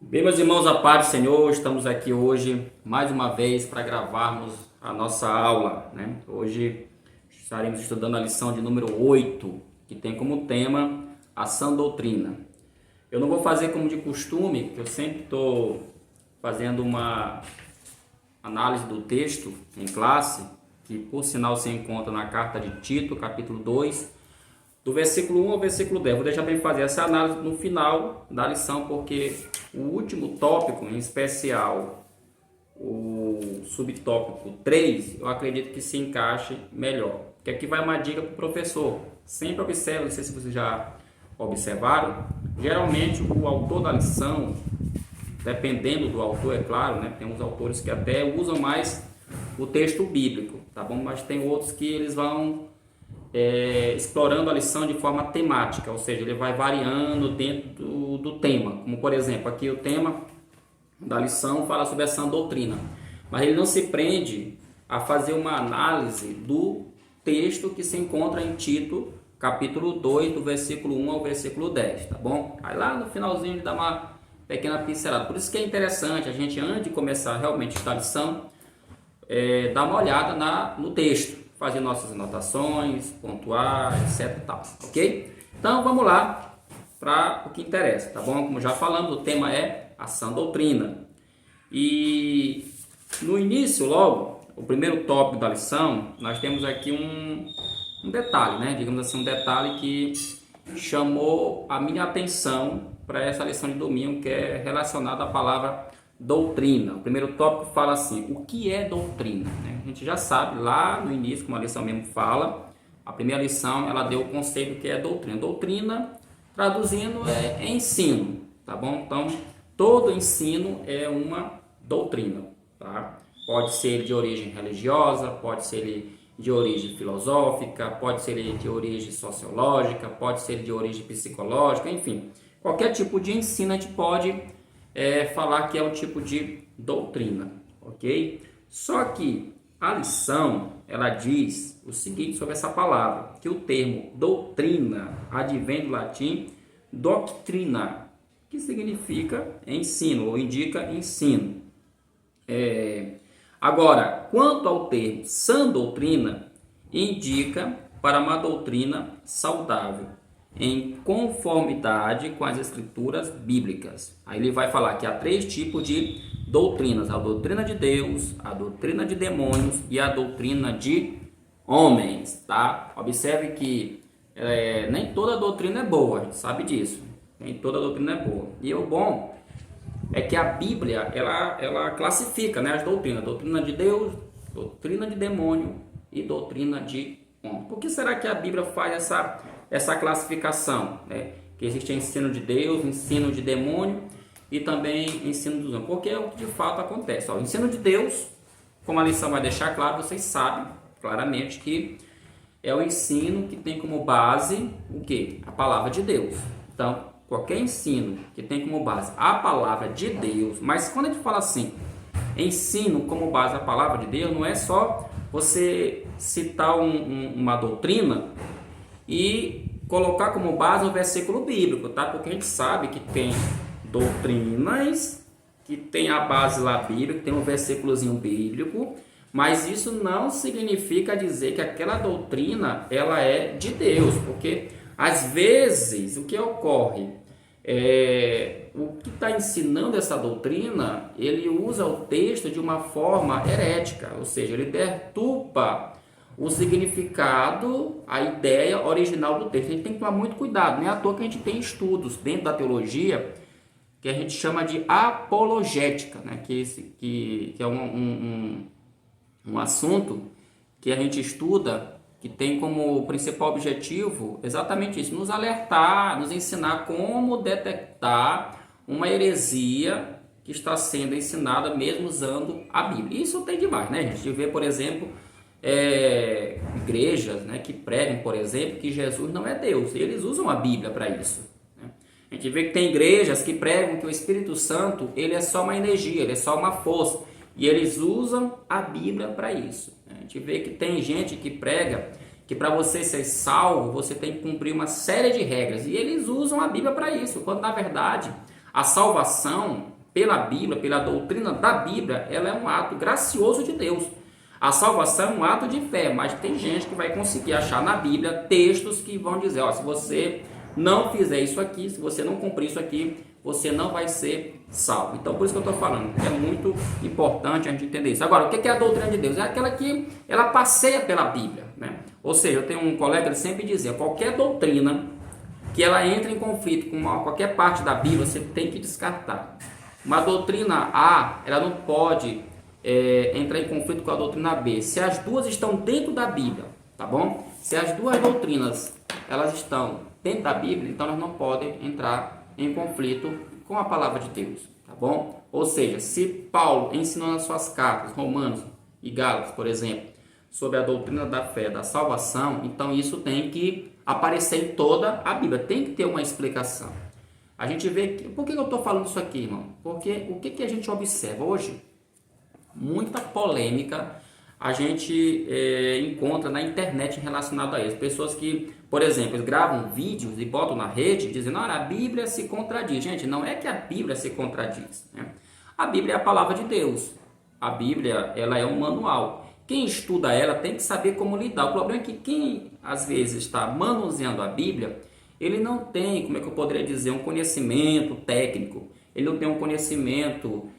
Bem, meus irmãos, a paz do Senhor, estamos aqui hoje mais uma vez para gravarmos a nossa aula, né? Hoje estaremos estudando a lição de número 8, que tem como tema a sã doutrina. Eu não vou fazer como de costume, porque eu sempre estou fazendo uma análise do texto em classe, que por sinal se encontra na carta de Tito, capítulo 2, do versículo 1 ao versículo 10. Vou deixar para ele fazer essa análise no final da lição, porque o último tópico, em especial o subtópico 3, eu acredito que se encaixe melhor. Porque aqui vai uma dica para o professor. Sempre observe, não sei se vocês já observaram, geralmente o autor da lição, dependendo do autor, é claro, né? Tem uns autores que até usam mais o texto bíblico, tá bom? Mas tem outros que eles vão explorando a lição de forma temática, ou seja, ele vai variando dentro do tema. Como, por exemplo, aqui o tema da lição fala sobre a sã doutrina, mas ele não se prende a fazer uma análise do texto que se encontra em Tito, capítulo 2, do versículo 1 ao versículo 10, tá bom? Aí lá no finalzinho ele dá uma pequena pincelada. Por isso que é interessante a gente, antes de começar realmente esta lição, dar uma olhada no texto, fazer nossas anotações, pontuar, etc e tal, ok? Então vamos lá para o que interessa, tá bom? Como já falamos, o tema é a sã doutrina. E no início, logo, o primeiro tópico da lição, nós temos aqui um detalhe, né? Digamos assim, um detalhe que chamou a minha atenção para essa lição de domingo, que é relacionada à palavra doutrina. O primeiro tópico fala assim: o que é doutrina? A gente já sabe lá no início, como a lição mesmo fala, a primeira lição ela deu o conceito que é doutrina. Doutrina, traduzindo, é ensino, tá bom? Então, todo ensino é uma doutrina, tá? Pode ser de origem religiosa, pode ser de origem filosófica, pode ser de origem sociológica, pode ser de origem psicológica, enfim. Qualquer tipo de ensino a gente pode falar que é um tipo de doutrina, ok? Só que a lição, ela diz o seguinte sobre essa palavra, que o termo doutrina advém do latim doctrina, que significa ensino, ou indica ensino. Agora, quanto ao termo sã doutrina, indica para uma doutrina saudável, em conformidade com as escrituras bíblicas. Aí ele vai falar que há 3 tipos de doutrinas: a doutrina de Deus, a doutrina de demônios e a doutrina de homens, tá? Observe que nem toda doutrina é boa, a gente sabe disso. Nem toda doutrina é boa. E o bom é que a Bíblia, ela classifica, né, as doutrinas: doutrina de Deus, doutrina de demônio e doutrina de homem. Por que será que a Bíblia faz essa classificação, né? Que existe ensino de Deus, ensino de demônio e também ensino dos homens? Porque é o que de fato acontece. O ensino de Deus, como a lição vai deixar claro, vocês sabem claramente que é o ensino que tem como base o quê? A palavra de Deus. Então, qualquer ensino que tem como base a palavra de Deus, mas quando a gente fala assim, ensino como base a palavra de Deus, não é só você citar uma doutrina e colocar como base um versículo bíblico, tá? Porque a gente sabe que tem doutrinas que tem a base lá bíblica, tem um versículozinho bíblico, mas isso não significa dizer que aquela doutrina ela é de Deus, porque às vezes o que ocorre o que está ensinando essa doutrina, ele usa o texto de uma forma herética, ou seja, ele perturba o significado, a ideia original do texto. A gente tem que tomar muito cuidado, não é à toa que a gente tem estudos dentro da teologia que a gente chama de apologética, né? que é um assunto que a gente estuda, que tem como principal objetivo exatamente isso: nos alertar, nos ensinar como detectar uma heresia que está sendo ensinada mesmo usando a Bíblia. Isso tem demais, né? A gente vê, por exemplo, igrejas, né, que pregam, por exemplo, que Jesus não é Deus. Eles usam a Bíblia para isso, né? A gente vê que tem igrejas que pregam que o Espírito Santo ele é só uma energia, ele é só uma força, e eles usam a Bíblia para isso. A gente vê que tem gente que prega que para você ser salvo, você tem que cumprir uma série de regras, e eles usam a Bíblia para isso, quando na verdade A salvação pela Bíblia, pela doutrina da Bíblia, ela é um ato gracioso de Deus. A salvação é um ato de fé, mas tem gente que vai conseguir achar na Bíblia textos que vão dizer, ó, se você não fizer isso aqui, se você não cumprir isso aqui, você não vai ser salvo. Então, por isso que eu estou falando, é muito importante a gente entender isso. Agora, o que é a doutrina de Deus? É aquela que ela passeia pela Bíblia, né? Ou seja, eu tenho um colega que sempre dizia, qualquer doutrina que ela entre em conflito com qualquer parte da Bíblia, você tem que descartar. Uma doutrina A, ela não pode entrar em conflito com a doutrina B. Se as duas estão dentro da Bíblia, tá bom? Se as duas doutrinas, elas estão dentro da Bíblia, então elas não podem entrar em conflito com a palavra de Deus, tá bom? Ou seja, se Paulo ensinou nas suas cartas, Romanos e Gálatas, por exemplo, sobre a doutrina da fé, da salvação, então isso tem que aparecer em toda a Bíblia, tem que ter uma explicação. A gente vê que, por que eu estou falando isso aqui, irmão? Porque o que a gente observa hoje? Muita polêmica a gente encontra na internet relacionada a isso. Pessoas que, por exemplo, gravam vídeos e botam na rede dizendo, olha, a Bíblia se contradiz. Gente, não é que a Bíblia se contradiz, né? A Bíblia é a palavra de Deus. A Bíblia, ela é um manual. Quem estuda ela tem que saber como lidar. O problema é que quem, às vezes, está manuseando a Bíblia, ele não tem, como é que eu poderia dizer, um conhecimento técnico. Ele não tem um conhecimento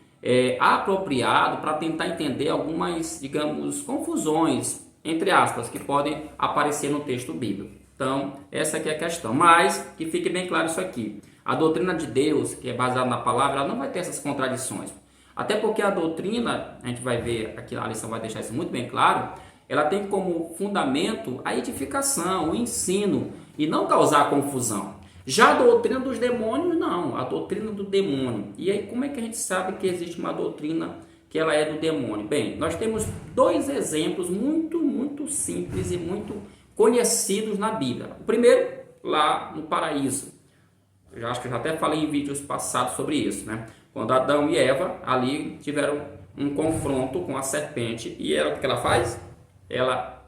apropriado para tentar entender algumas, digamos, confusões, entre aspas, que podem aparecer no texto bíblico. Então, essa aqui é a questão. Mas, que fique bem claro isso aqui. A doutrina de Deus, que é baseada na palavra, ela não vai ter essas contradições. Até porque a doutrina, a gente vai ver, aqui a lição vai deixar isso muito bem claro, ela tem como fundamento a edificação, o ensino, e não causar confusão. Já a doutrina dos demônios, não. A doutrina do demônio. E aí, como é que a gente sabe que existe uma doutrina que ela é do demônio? Bem, nós temos dois exemplos muito simples e muito conhecidos na Bíblia. O primeiro, lá no paraíso. Eu acho que eu já até falei em vídeos passados sobre isso, né? Quando Adão e Eva ali tiveram um confronto com a serpente. E ela, o que ela faz? Ela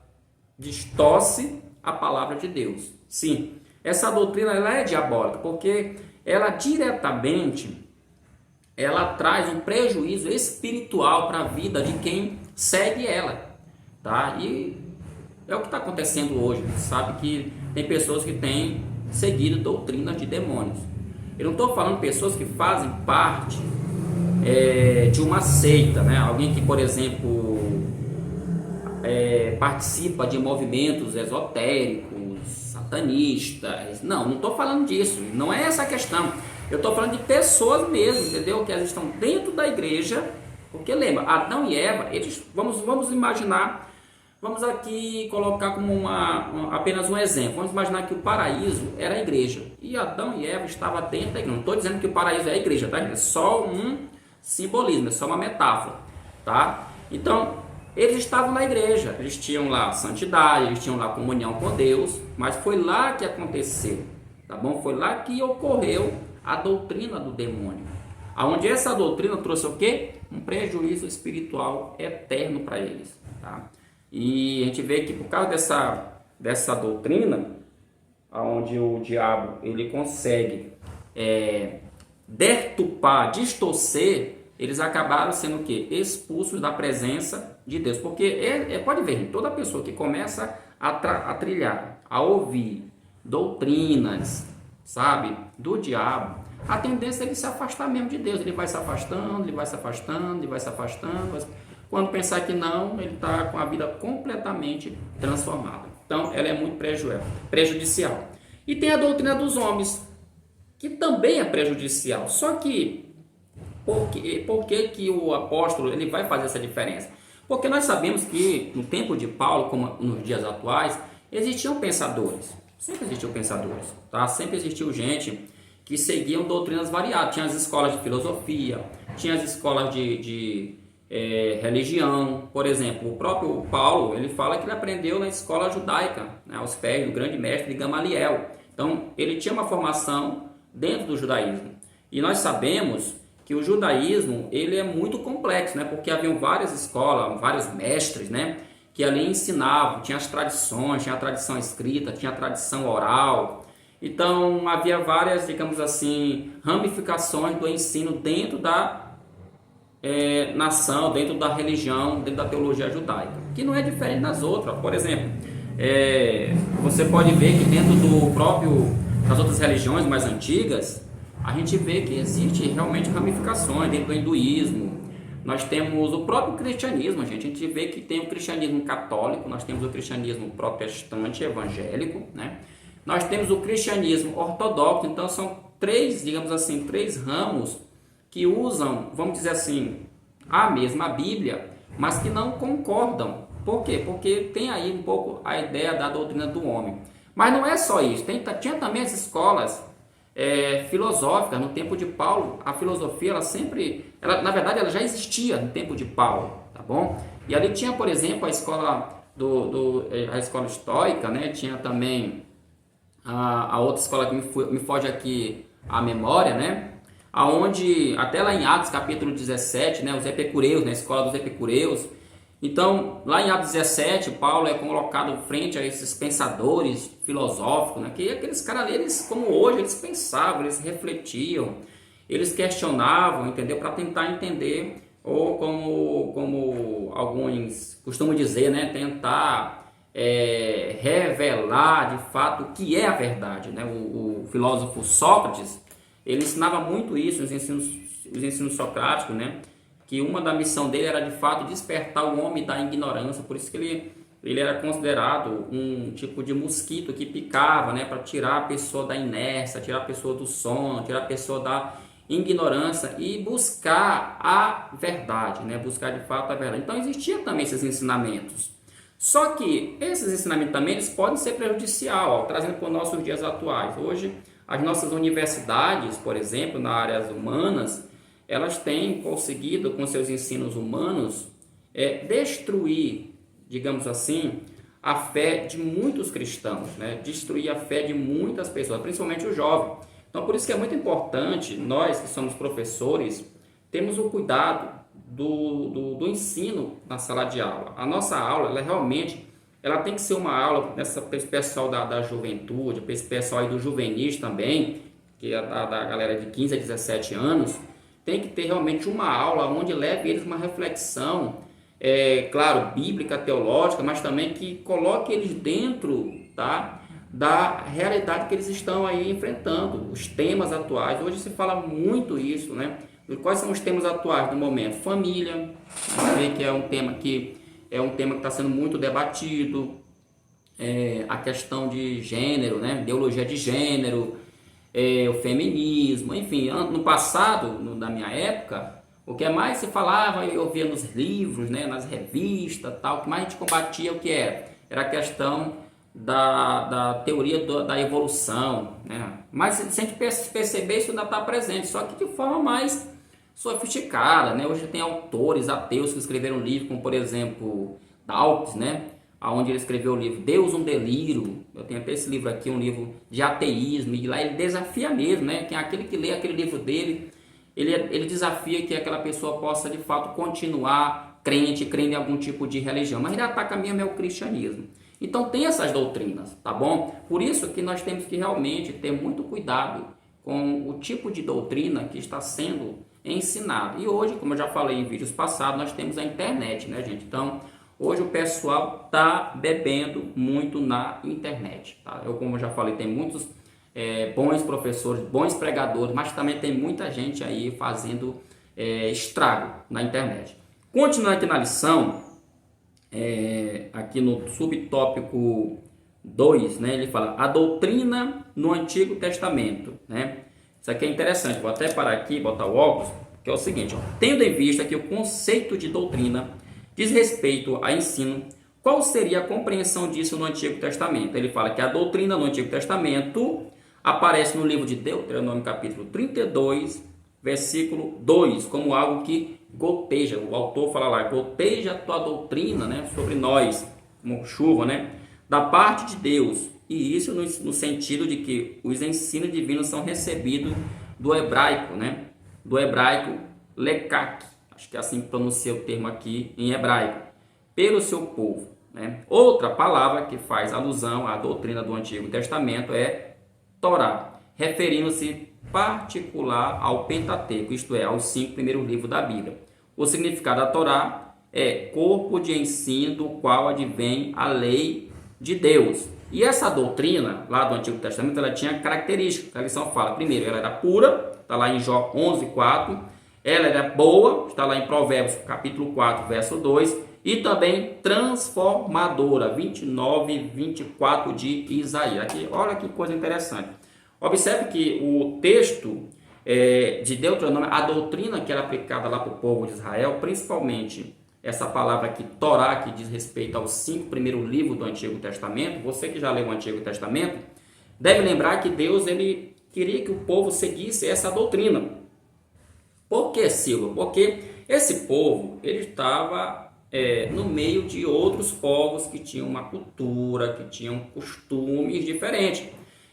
distorce a palavra de Deus. Sim. Essa doutrina ela é diabólica, porque ela diretamente ela traz um prejuízo espiritual para a vida de quem segue ela, tá? E é o que está acontecendo hoje. Sabe que tem pessoas que têm seguido doutrinas de demônios. Eu não estou falando de pessoas que fazem parte de uma seita, né? Alguém que, por exemplo, participa de movimentos esotéricos, satanistas. Não estou falando disso, não é essa a questão. Eu estou falando de pessoas mesmo, entendeu? Que elas estão dentro da igreja, porque lembra, Adão e Eva, eles, vamos imaginar, vamos aqui colocar como apenas um exemplo, vamos imaginar que o paraíso era a igreja, e Adão e Eva estavam dentro da igreja. Não estou dizendo que o paraíso é a igreja, tá? É só um simbolismo, é só uma metáfora, tá? Então, eles estavam na igreja, eles tinham lá santidade, eles tinham lá comunhão com Deus, mas foi lá que aconteceu, tá bom? Foi lá que ocorreu a doutrina do demônio, aonde essa doutrina trouxe o quê? Um prejuízo espiritual eterno para eles, tá? E a gente vê que por causa dessa doutrina, aonde o diabo ele consegue deturpar, distorcer, eles acabaram sendo o quê? Expulsos da presença de Deus. Porque pode ver, toda pessoa que começa a trilhar, a ouvir doutrinas, sabe, do diabo, a tendência é ele se afastar mesmo de Deus. Ele vai se afastando, ele vai se afastando, ele vai se afastando. Quando pensar que não, ele está com a vida completamente transformada. Então, ela é muito prejudicial. E tem a doutrina dos homens, que também é prejudicial. Só que por que o apóstolo ele vai fazer essa diferença? Porque nós sabemos que no tempo de Paulo, como nos dias atuais, existiam pensadores. Sempre existiu pensadores, tá? Sempre existiu gente que seguiam doutrinas variadas. Tinha as escolas de filosofia, tinha as escolas de religião. Por exemplo, o próprio Paulo, ele fala que ele aprendeu na escola judaica, né, aos pés do grande mestre Gamaliel. Então, ele tinha uma formação dentro do judaísmo. E nós sabemos que o judaísmo ele é muito complexo, né? Porque haviam várias escolas, vários mestres, né? Que ali ensinavam, tinha as tradições, tinha a tradição escrita, tinha a tradição oral. Então havia várias, digamos assim, ramificações do ensino dentro da nação, dentro da religião, dentro da teologia judaica, que não é diferente das outras. Por exemplo, você pode ver que dentro das outras religiões mais antigas, a gente vê que existe realmente ramificações dentro do hinduísmo. Nós temos o próprio cristianismo, a gente vê que tem o cristianismo católico, nós temos o cristianismo protestante, evangélico, né? Nós temos o cristianismo ortodoxo. Então são três, digamos assim, três ramos que usam, vamos dizer assim, a mesma Bíblia, mas que não concordam. Por quê? Porque tem aí um pouco a ideia da doutrina do homem. Mas não é só isso, tinha também as escolas filosóficas. No tempo de Paulo, a filosofia, na verdade, ela já existia no tempo de Paulo, tá bom? E ali tinha, por exemplo, a escola a escola estoica, né? Tinha também a outra escola que me foge aqui a memória, né? Aonde, até lá em Atos capítulo 17, né? Os epicureus, né? A escola dos epicureus. Então, lá em Atos 17, Paulo é colocado frente a esses pensadores filosóficos, né? Que aqueles caras ali, eles, como hoje, eles pensavam, eles refletiam, eles questionavam, entendeu? Para tentar entender, ou como alguns costumam dizer, né? Tentar revelar de fato o que é a verdade, né? O filósofo Sócrates, ele ensinava muito isso, os ensinos socráticos, né? Que uma da missão dele era de fato despertar o homem da ignorância. Por isso que ele era considerado um tipo de mosquito que picava, né? Para tirar a pessoa da inércia, tirar a pessoa do sono, tirar a pessoa da ignorância e buscar a verdade, né? Buscar de fato a verdade. Então existiam também esses ensinamentos. Só que esses ensinamentos também eles podem ser prejudicial, trazendo para os nossos dias atuais. Hoje, as nossas universidades, por exemplo, nas áreas humanas, elas têm conseguido, com seus ensinos humanos, destruir, digamos assim, a fé de muitos cristãos, né? Destruir a fé de muitas pessoas, principalmente o jovem. Então, por isso que é muito importante, nós que somos professores, temos o cuidado do ensino na sala de aula. A nossa aula, ela tem que ser uma aula para esse pessoal da juventude, para esse pessoal aí do juvenis também, que é da galera de 15 a 17 anos, tem que ter realmente uma aula onde leve eles uma reflexão, claro, bíblica, teológica, mas também que coloque eles dentro, tá, da realidade que eles estão aí enfrentando, os temas atuais. Hoje se fala muito isso, né? Quais são os temas atuais do momento? Família, a gente vê que é um tema que está sendo muito debatido, a questão de gênero, né? Ideologia de gênero, o feminismo, enfim. No passado, na minha época, o que mais se falava, eu via nos livros, né? Nas revistas, tal, o que mais a gente combatia, o que era? Era a questão da teoria da evolução, né? Mas se a gente perceber, isso ainda está presente, só que de forma mais sofisticada, né? Hoje tem autores ateus que escreveram livros, como por exemplo Dawkins, né? Onde ele escreveu o livro Deus, um Delírio. Eu tenho até esse livro aqui, um livro de ateísmo, e lá ele desafia mesmo, né? Que aquele que lê aquele livro dele, ele desafia que aquela pessoa possa de fato continuar crendo em algum tipo de religião, mas ele ataca mesmo o cristianismo. Então tem essas doutrinas, tá bom? Por isso que nós temos que realmente ter muito cuidado com o tipo de doutrina que está sendo ensinado. E hoje, como eu já falei em vídeos passados, nós temos a internet, né, gente? Então, hoje o pessoal está bebendo muito na internet, tá? Como eu já falei, tem muitos bons professores, bons pregadores, mas também tem muita gente aí fazendo estrago na internet. Continuando aqui na lição, aqui no subtópico 2, né, ele fala a doutrina no Antigo Testamento, né? Isso aqui é interessante, vou até parar aqui, botar o óculos, que é o seguinte, ó, tendo em vista que o conceito de doutrina diz respeito a ensino, qual seria a compreensão disso no Antigo Testamento? Ele fala que a doutrina no Antigo Testamento aparece no livro de Deuteronômio capítulo 32, versículo 2, como algo que goteja, o autor fala lá, goteja a tua doutrina, né, sobre nós, como chuva, né, da parte de Deus. E isso no sentido de que os ensinos divinos são recebidos do hebraico, né? Do hebraico lekak, acho que é assim que pronuncia o termo aqui em hebraico, pelo seu povo, né? Outra palavra que faz alusão à doutrina do Antigo Testamento é Torá, referindo-se particular ao Pentateuco, isto é, aos 5 primeiros livros da Bíblia. O significado da Torá é corpo de ensino do qual advém a lei de Deus. E essa doutrina lá do Antigo Testamento, ela tinha características, a lição fala. Primeiro, ela era pura, está lá em Jó 11:4. Ela era boa, está lá em Provérbios capítulo 4, verso 2. E também transformadora, 29:24 de Isaías. Aqui, olha que coisa interessante. Observe que o texto de Deuteronômio, a doutrina que era aplicada lá para o povo de Israel, principalmente essa palavra aqui, Torá, que diz respeito aos 5 primeiros livros do Antigo Testamento. Você que já leu o Antigo Testamento, deve lembrar que Deus ele queria que o povo seguisse essa doutrina. Por que, Silvio? Porque esse povo ele estava no meio de outros povos que tinham uma cultura, que tinham costumes diferentes.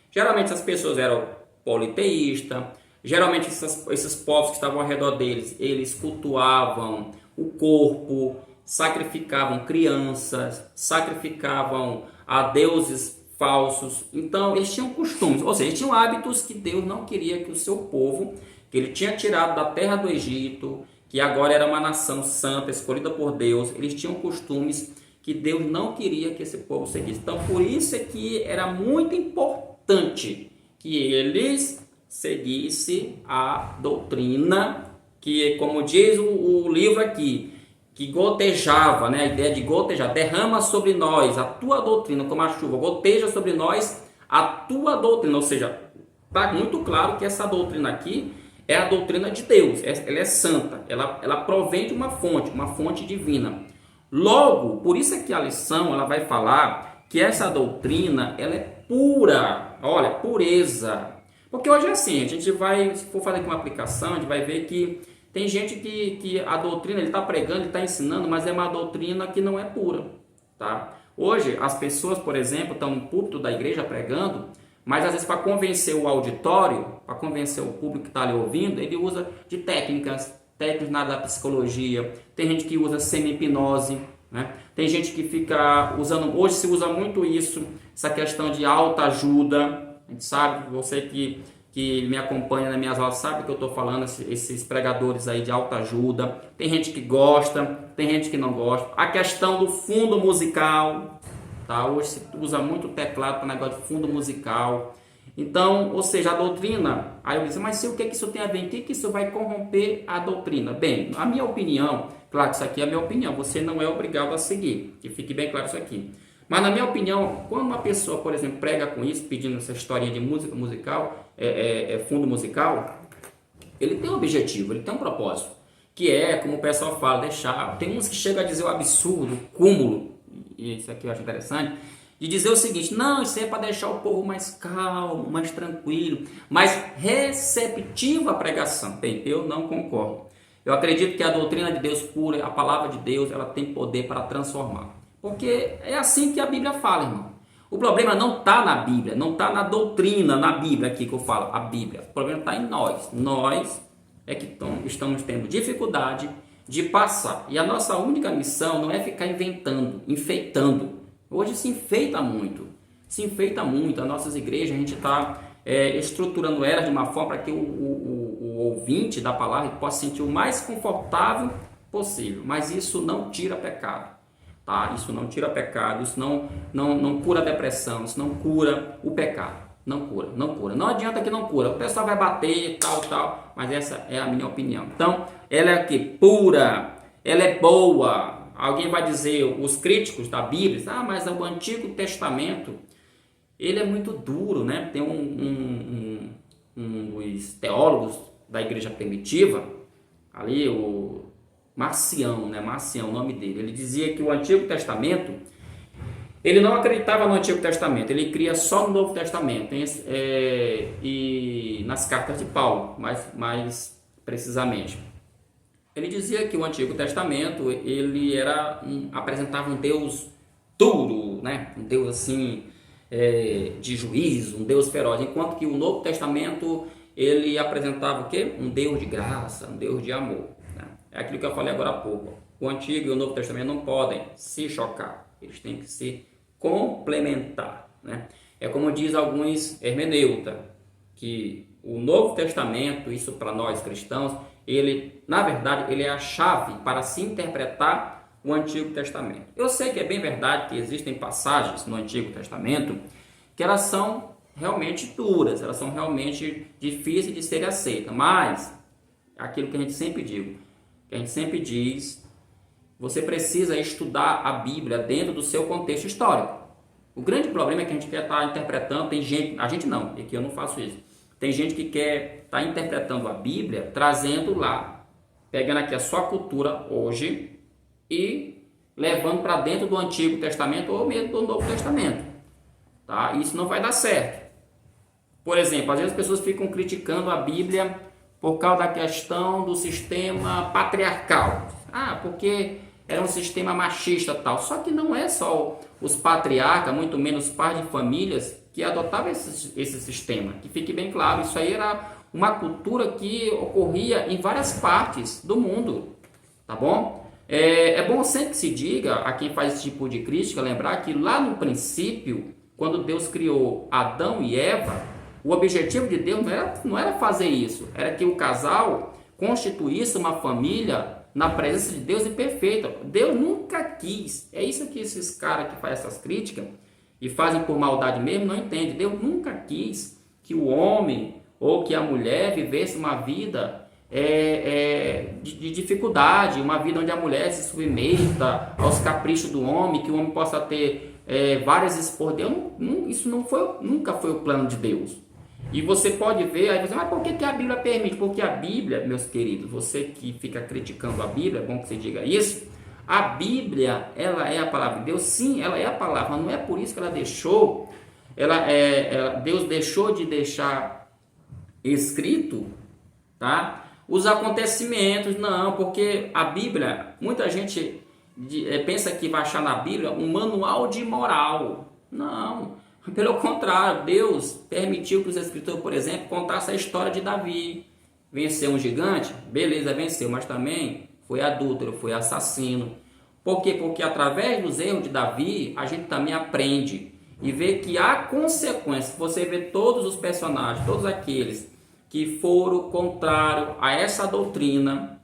Geralmente essas pessoas eram politeístas, geralmente esses povos que estavam ao redor deles, eles cultuavam o corpo, sacrificavam crianças, sacrificavam a deuses falsos. Então eles tinham costumes, ou seja, eles tinham hábitos que Deus não queria que o seu povo, que ele tinha tirado da terra do Egito, que agora era uma nação santa, escolhida por Deus, eles tinham costumes que Deus não queria que esse povo seguisse. Então, por isso é que era muito importante que eles seguissem a doutrina, que, como diz o livro aqui, que gotejava, né? A ideia de gotejar, derrama sobre nós a tua doutrina como a chuva, goteja sobre nós a tua doutrina, ou seja, está muito claro que essa doutrina aqui é a doutrina de Deus, ela é santa, ela provém de uma fonte divina. Logo, por isso é que a lição ela vai falar que essa doutrina ela é pura, olha, pureza. Porque hoje é assim, a gente vai, se for fazer aqui uma aplicação, a gente vai ver que tem gente que a doutrina ele está pregando, ele está ensinando, mas é uma doutrina que não é pura, tá? Hoje as pessoas, por exemplo, estão no púlpito da igreja pregando, mas às vezes para convencer o auditório, para convencer o público que está ali ouvindo, ele usa de técnicas na área da psicologia. Tem gente que usa semi-hipnose, né? Tem gente que fica usando, hoje se usa muito isso, essa questão de autoajuda. A gente sabe, você que me acompanha nas minhas aulas sabe que eu estou falando, esses pregadores aí de autoajuda. Tem gente que gosta, tem gente que não gosta. A questão do fundo musical, tá? Hoje se usa muito teclado para negócio de fundo musical. Então, ou seja, a doutrina, aí eu disse, mas se o que isso tem a ver? O que isso vai corromper a doutrina? Bem, a minha opinião, claro que isso aqui é a minha opinião, você não é obrigado a seguir, que fique bem claro isso aqui. Mas na minha opinião, quando uma pessoa, por exemplo, prega com isso, pedindo essa historinha de música musical, fundo musical, ele tem um objetivo, ele tem um propósito, que é, como o pessoal fala, deixar, tem uns que chegam a dizer o absurdo, o cúmulo, e isso aqui eu acho interessante, de dizer o seguinte, não, isso é para deixar o povo mais calmo, mais tranquilo, mais receptivo à pregação. Bem, eu não concordo. Eu acredito que a doutrina de Deus pura, a palavra de Deus, ela tem poder para transformar. Porque é assim que a Bíblia fala, irmão. O problema não está na Bíblia, não está na doutrina, na Bíblia aqui que eu falo, a Bíblia. O problema está em nós. Nós é que estamos tendo dificuldade de passar. E a nossa única missão não é ficar inventando, enfeitando. Hoje se enfeita muito, as nossas igrejas, a gente está estruturando elas de uma forma para que o ouvinte da palavra possa se sentir o mais confortável possível, mas isso não tira pecado, tá? Isso não tira pecado, isso não cura a depressão, isso não cura o pecado, não cura, não adianta que não cura, o pessoal vai bater, tal, mas essa é a minha opinião. Então, ela é aqui pura, ela é boa. Alguém vai dizer, os críticos da Bíblia, mas o Antigo Testamento, ele é muito duro, né? Tem um dos teólogos da igreja primitiva, ali o Marcião, né? Marcião, o nome dele, ele dizia que o Antigo Testamento, ele não acreditava no Antigo Testamento, ele cria só no Novo Testamento, e nas cartas de Paulo, mais precisamente. Ele dizia que o Antigo Testamento ele apresentava um Deus duro, né? Um Deus assim de juízo, um Deus feroz, enquanto que o Novo Testamento ele apresentava o quê? Um Deus de graça, um Deus de amor, né? É aquilo que eu falei agora há pouco. O Antigo e o Novo Testamento não podem se chocar, eles têm que se complementar, né? É como diz alguns hermeneutas, que o Novo Testamento, isso para nós cristãos, ele, na verdade, ele é a chave para se interpretar o Antigo Testamento. Eu sei que é bem verdade que existem passagens no Antigo Testamento que elas são realmente duras, elas são realmente difíceis de serem aceitas, mas aquilo que a gente sempre diz, você precisa estudar a Bíblia dentro do seu contexto histórico. O grande problema é que a gente quer estar interpretando, tem gente, a gente não, é que eu não faço isso. Tem gente que quer estar interpretando a Bíblia, trazendo lá, pegando aqui a sua cultura hoje e levando para dentro do Antigo Testamento ou mesmo do Novo Testamento. Tá? Isso não vai dar certo. Por exemplo, às vezes as pessoas ficam criticando a Bíblia por causa da questão do sistema patriarcal. Ah, porque era um sistema machista tal. Só que não é só os patriarcas, muito menos pais de famílias, que adotavam esse sistema. Que fique bem claro, isso aí era uma cultura que ocorria em várias partes do mundo. Tá bom? É bom sempre que se diga, a quem faz esse tipo de crítica, lembrar que lá no princípio, quando Deus criou Adão e Eva, o objetivo de Deus não era fazer isso, era que o casal constituísse uma família na presença de Deus e perfeita. Deus nunca quis. É isso que esses caras que fazem essas críticas e fazem por maldade mesmo não entendem. Deus nunca quis que o homem ou que a mulher vivesse uma vida de dificuldade, uma vida onde a mulher se submeta aos caprichos do homem, que o homem possa ter várias esposas. Isso nunca foi o plano de Deus. E você pode ver, aí você, mas por que a Bíblia permite? Porque a Bíblia, meus queridos, você que fica criticando a Bíblia, é bom que você diga isso, a Bíblia, ela é a palavra de Deus, sim, ela é a palavra, mas não é por isso que ela deixou, Deus deixou de deixar escrito, tá? Os acontecimentos, não, porque a Bíblia, muita gente pensa que vai achar na Bíblia um manual de moral, não. Pelo contrário, Deus permitiu que os escritores, por exemplo, contassem a história de Davi. Venceu um gigante? Beleza, venceu, mas também foi adúltero, foi assassino. Por quê? Porque através dos erros de Davi, a gente também aprende e vê que há consequências. Você vê todos os personagens, todos aqueles que foram contrários a essa doutrina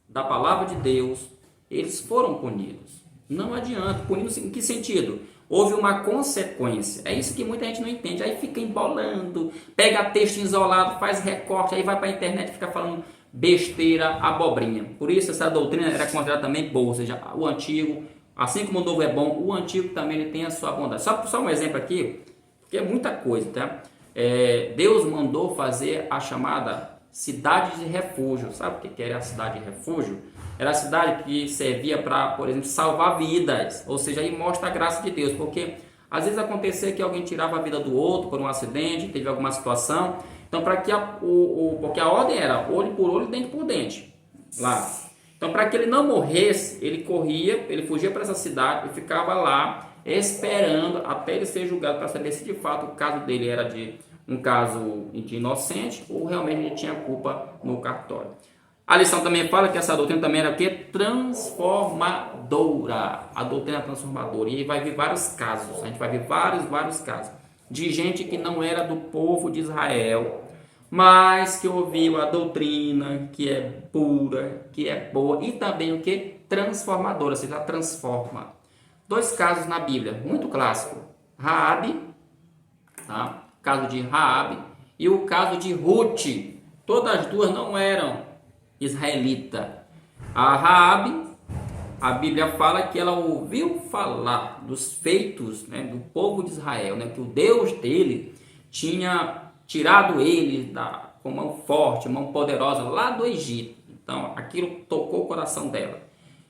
da palavra de Deus, eles foram punidos. Não adianta. Punidos em que sentido? Houve uma consequência. É isso que muita gente não entende. Aí fica embolando, pega texto isolado, faz recorte, aí vai para a internet e fica falando besteira, abobrinha. Por isso essa doutrina era considerada também boa. Ou seja, o antigo, assim como o novo é bom, o antigo também ele tem a sua bondade. Só um exemplo aqui, porque é muita coisa, tá? Deus mandou fazer a chamada cidade de refúgio. Sabe o que era a cidade de refúgio? Era a cidade que servia para, por exemplo, salvar vidas. Ou seja, aí mostra a graça de Deus. Porque às vezes acontecia que alguém tirava a vida do outro por um acidente, teve alguma situação. Então, para que porque a ordem era olho por olho, dente por dente. Lá. Então, para que ele não morresse, ele corria, ele fugia para essa cidade e ficava lá esperando até ele ser julgado para saber se de fato o caso dele era de um caso de inocente ou realmente ele tinha culpa no cartório. A lição também fala que essa doutrina também era o quê? Transformadora. A doutrina transformadora. E aí vai vir vários casos. A gente vai ver vários casos. De gente que não era do povo de Israel, mas que ouviu a doutrina, que é pura, que é boa. E também o quê? Transformadora. Ou seja, ela transforma. 2 casos na Bíblia, muito clássico. Raabe, tá? O caso de Raabe. E o caso de Ruth. Todas as duas não eram israelita. A Raabe, a Bíblia fala que ela ouviu falar dos feitos, né, do povo de Israel, né, que o Deus dele tinha tirado ele com mão forte, mão poderosa lá do Egito. Então aquilo tocou o coração dela.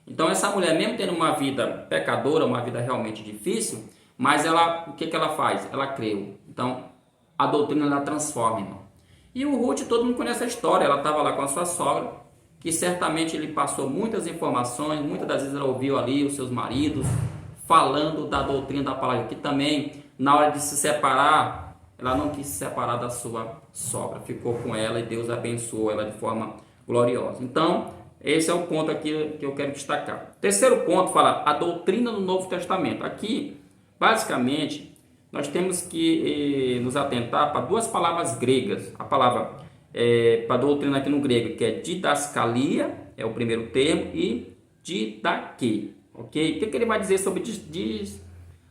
Então essa mulher, mesmo tendo uma vida pecadora, uma vida realmente difícil, mas o que ela faz? Ela creu. Então a doutrina ela transforma, irmão. E o Ruth, todo mundo conhece a história, ela estava lá com a sua sogra, que certamente ele passou muitas informações, muitas das vezes ela ouviu ali os seus maridos falando da doutrina da palavra, que também, na hora de se separar, ela não quis se separar da sua sogra, ficou com ela e Deus abençoou ela de forma gloriosa. Então, esse é o ponto aqui que eu quero destacar. Terceiro ponto fala a doutrina do Novo Testamento. Aqui, basicamente, nós temos que nos atentar para duas palavras gregas. A palavra para doutrina aqui no grego, que é didascalia, é o primeiro termo, e didaquê, ok? O que ele vai dizer sobre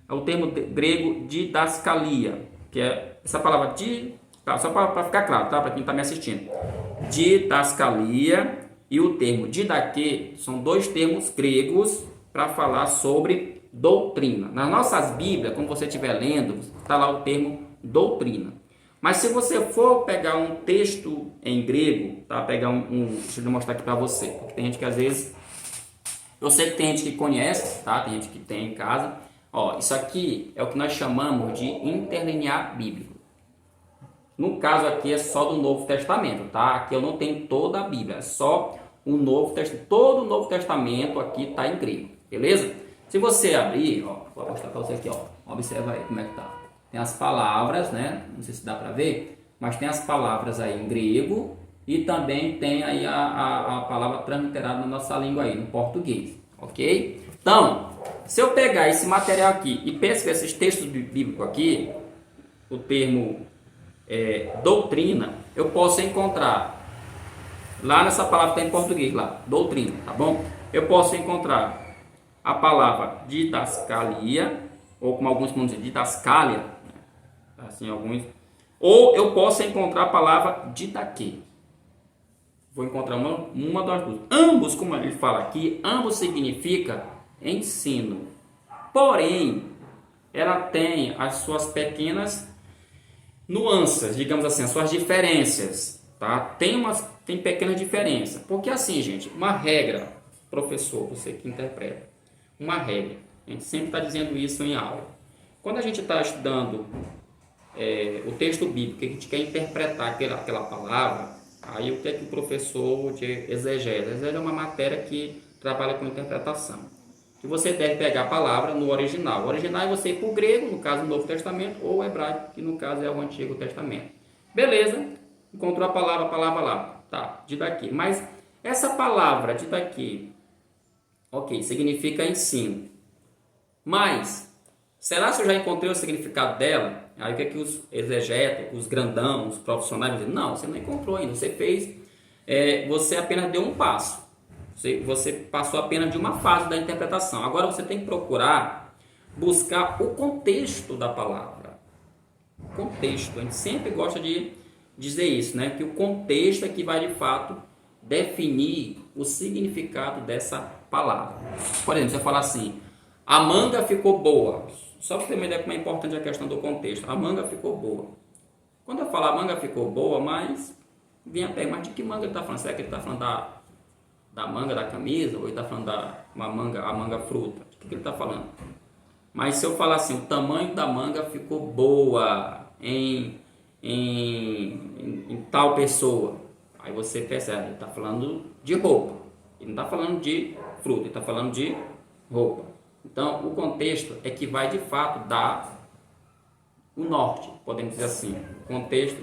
o termo grego didascalia, que é essa palavra só para ficar claro, tá? Para quem está me assistindo. Didascalia e o termo didaquê são dois termos gregos para falar sobre doutrina. Nas nossas Bíblias, quando você estiver lendo, está lá o termo doutrina. Mas se você for pegar um texto em grego, tá? Deixa eu mostrar aqui para você, porque tem gente que às vezes, eu sei que tem gente que conhece, tá? Tem gente que tem em casa. Ó, isso aqui é o que nós chamamos de interlinear bíblico. No caso aqui é só do Novo Testamento, tá? Aqui eu não tenho toda a Bíblia, é só o Novo Testamento. Todo o Novo Testamento aqui está em grego, beleza? Se você abrir, ó, vou mostrar para você aqui, ó. Observa aí como é que tá. Tem as palavras, né? Não sei se dá para ver, mas tem as palavras aí em grego e também tem aí a palavra transliterada na nossa língua aí, no português, ok? Então, se eu pegar esse material aqui e pesquisar esses textos bíblicos aqui, o termo doutrina, eu posso encontrar lá nessa palavra que tem em português, lá, doutrina, tá bom? Eu posso encontrar a palavra didascalia, ou como alguns vão dizer, didascalia, assim alguns, ou eu posso encontrar a palavra didaquê. Vou encontrar uma das duas. Ambos, como ele fala aqui, ambos significa ensino. Porém, ela tem as suas pequenas nuances, digamos assim, as suas diferenças, tá? Tem pequenas diferenças. Porque assim, gente, uma regra, professor, você que interpreta, uma regra, a gente sempre está dizendo isso em aula. Quando a gente está estudando o texto bíblico, que a gente quer interpretar aquela palavra, aí o que é que o professor de exegese? Exegese é uma matéria que trabalha com interpretação. Que você deve pegar a palavra no original. O original é você ir para o grego, no caso o Novo Testamento, ou o hebraico, que no caso é o Antigo Testamento. Beleza, encontrou a palavra lá, tá, didaqui. Mas essa palavra didaqui, ok, significa ensino. Mas, será que eu já encontrei o significado dela? Aí o que é que os exegetas, os grandão, os profissionais vão dizer? Não, você não encontrou ainda, você fez, você apenas deu um passo. Você passou apenas de uma fase da interpretação. Agora você tem que procurar buscar o contexto da palavra. Contexto. A gente sempre gosta de dizer isso, né? Que o contexto é que vai de fato definir o significado dessa palavra. Por exemplo, você fala assim: a manga ficou boa. Só para ter uma ideia como é importante a questão do contexto. A manga ficou boa. Quando eu falar manga ficou boa, mas vem a pergunta, mas de que manga ele está falando? Será que ele está falando da manga da camisa, ou ele está falando a manga fruta? O que ele está falando? Mas se eu falar assim, o tamanho da manga ficou boa em tal pessoa, aí você percebe, ele está falando de roupa, ele não está falando de fruta, ele está falando de roupa. Então o contexto é que vai de fato dar o norte, podemos dizer assim. O contexto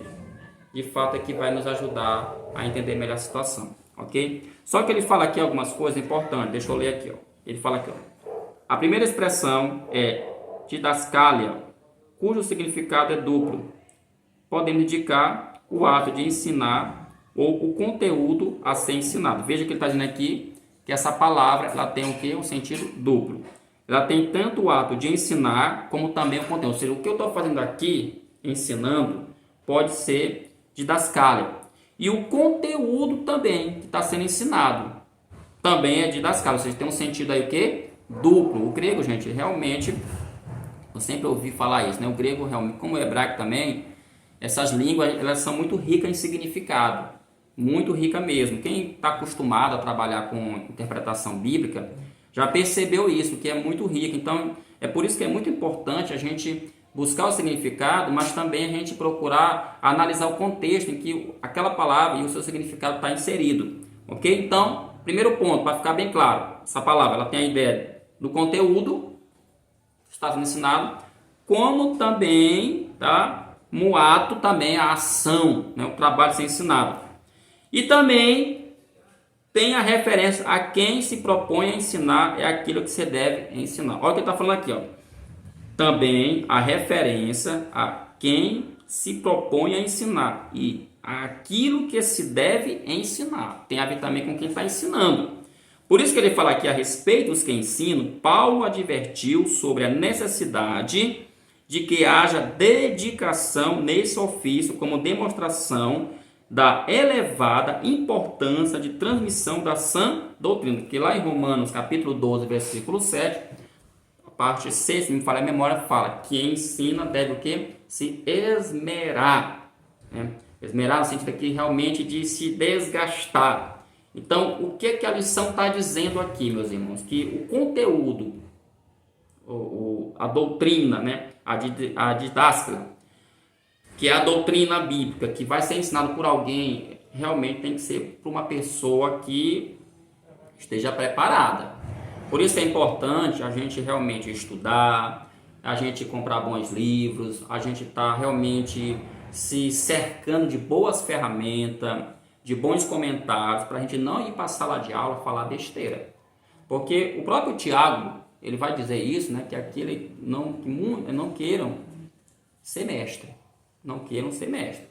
de fato é que vai nos ajudar a entender melhor a situação. Ok? Só que ele fala aqui algumas coisas importantes. Deixa eu ler aqui. Ó. Ele fala aqui. Ó. A primeira expressão é didascalia, cujo significado é duplo. Podemos indicar o ato de ensinar ou o conteúdo a ser ensinado. Veja que ele está dizendo aqui que essa palavra ela tem o quê? Um sentido duplo. Ela tem tanto o ato de ensinar como também o conteúdo. Ou seja, o que eu estou fazendo aqui, ensinando, pode ser didascalia. E o conteúdo também que está sendo ensinado também é didascalia. Ou seja, tem um sentido aí o quê? Duplo. O grego, gente, realmente, eu sempre ouvi falar isso, né? O grego, realmente, como o hebraico também, essas línguas, elas são muito ricas em significado. Muito rica mesmo. Quem está acostumado a trabalhar com interpretação bíblica já percebeu isso, que é muito rica. Então, é por isso que é muito importante a gente buscar o significado, mas também a gente procurar analisar o contexto em que aquela palavra e o seu significado está inserido. Ok? Então, primeiro ponto, para ficar bem claro, essa palavra ela tem a ideia do conteúdo que está sendo ensinado, como também, tá? No ato também a ação, né? O trabalho ser ensinado. E também tem a referência a quem se propõe a ensinar, é aquilo que você deve ensinar. Olha o que ele está falando aqui, ó. também a referência a quem se propõe a ensinar e aquilo que se deve ensinar. Tem a ver também com quem está ensinando. Por isso que ele fala aqui a respeito dos que ensinam, Paulo advertiu sobre a necessidade de que haja dedicação nesse ofício como demonstração da elevada importância de transmissão da sã doutrina. Que lá em Romanos capítulo 12, versículo 7, a parte 6, se me falha a memória, fala que quem ensina deve o quê? Se esmerar. Né? Esmerar no sentido aqui realmente de se desgastar. Então, o que a lição está dizendo aqui, meus irmãos? Que o conteúdo, a doutrina, né? a didática, que é a doutrina bíblica, que vai ser ensinado por alguém, realmente tem que ser por uma pessoa que esteja preparada. Por isso é importante a gente realmente estudar, a gente comprar bons livros, a gente está realmente se cercando de boas ferramentas, de bons comentários, para a gente não ir para a sala de aula falar besteira. Porque o próprio Tiago, ele vai dizer isso, né, que aquele não queiram ser mestre. Não queiram ser mestre.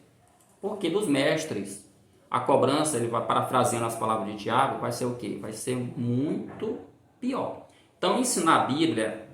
Porque dos mestres, a cobrança, ele vai parafraseando as palavras de Tiago, vai ser o quê? Vai ser muito pior. Então, ensinar a Bíblia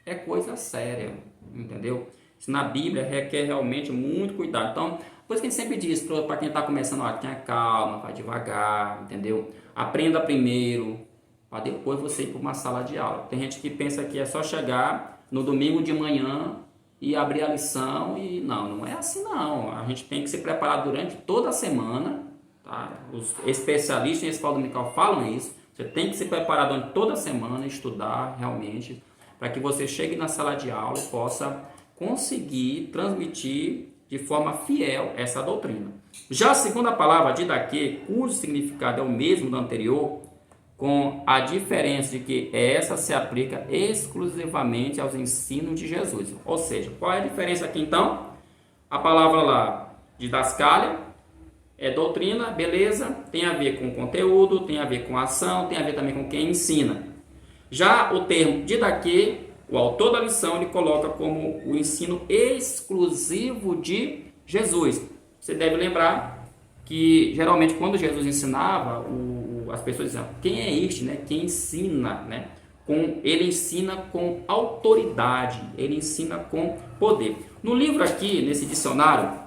é coisa séria, entendeu? Ensinar a Bíblia requer realmente muito cuidado. Então, por isso que a gente sempre diz para quem está começando, tenha calma, vai devagar, entendeu? Aprenda primeiro, para depois você ir para uma sala de aula. Tem gente que pensa que é só chegar no domingo de manhã e abrir a lição e não é assim não. A gente tem que se preparar durante toda a semana, tá? Os especialistas em escola dominical falam isso. Você tem que se preparar durante toda a semana, estudar realmente, para que você chegue na sala de aula e possa conseguir transmitir de forma fiel essa doutrina. Já a segunda palavra, didaquê, cujo significado é o mesmo do anterior, com a diferença de que essa se aplica exclusivamente aos ensinos de Jesus. Ou seja, qual é a diferença aqui então? A palavra lá, didascália, é doutrina, beleza, tem a ver com conteúdo, tem a ver com ação, tem a ver também com quem ensina. Já o termo didaquê, o autor da lição, ele coloca como o ensino exclusivo de Jesus. Você deve lembrar que geralmente quando Jesus ensinava, as pessoas diziam, quem é este, né? Quem ensina, né? Ele ensina com autoridade, ele ensina com poder. No livro aqui, nesse dicionário,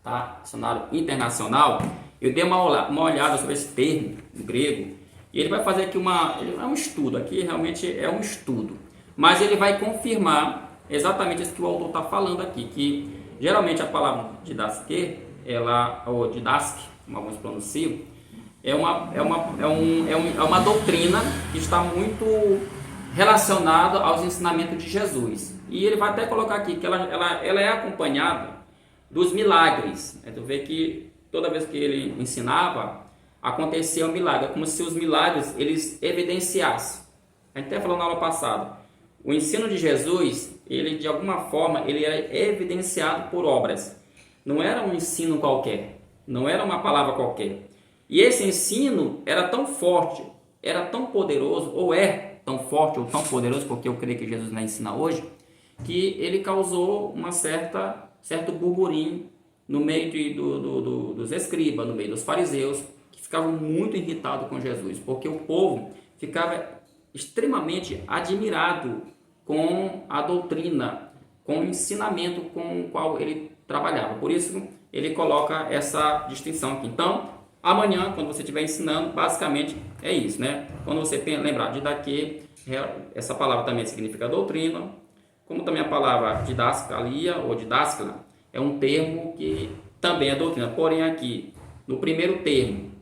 tá? Dicionário internacional, eu dei uma olhada sobre esse termo em grego, e ele vai fazer aqui é um estudo, aqui realmente é um estudo, mas ele vai confirmar exatamente isso que o autor está falando aqui, que geralmente a palavra didasque, ou didasque, como alguns pronunciam, é uma doutrina que está muito relacionada aos ensinamentos de Jesus. E ele vai até colocar aqui que ela é acompanhada dos milagres. Tu vê que toda vez que ele ensinava, acontecia um milagre. É como se os milagres eles evidenciassem. A gente até falou na aula passada. O ensino de Jesus, ele de alguma forma, ele era evidenciado por obras. Não era um ensino qualquer. Não era uma palavra qualquer. E esse ensino era tão forte, era tão poderoso, ou é tão forte ou tão poderoso, porque eu creio que Jesus não ensina hoje, que ele causou uma certo burburinho no meio dos escribas, no meio dos fariseus, que ficavam muito irritados com Jesus, porque o povo ficava extremamente admirado com a doutrina, com o ensinamento com o qual ele trabalhava. Por isso, ele coloca essa distinção aqui. Então, amanhã, quando você estiver ensinando, basicamente é isso, né? Quando você lembrar de daqui, essa palavra também significa doutrina, como também a palavra didascalia ou didáscala é um termo que também é doutrina. Porém, aqui, no primeiro termo,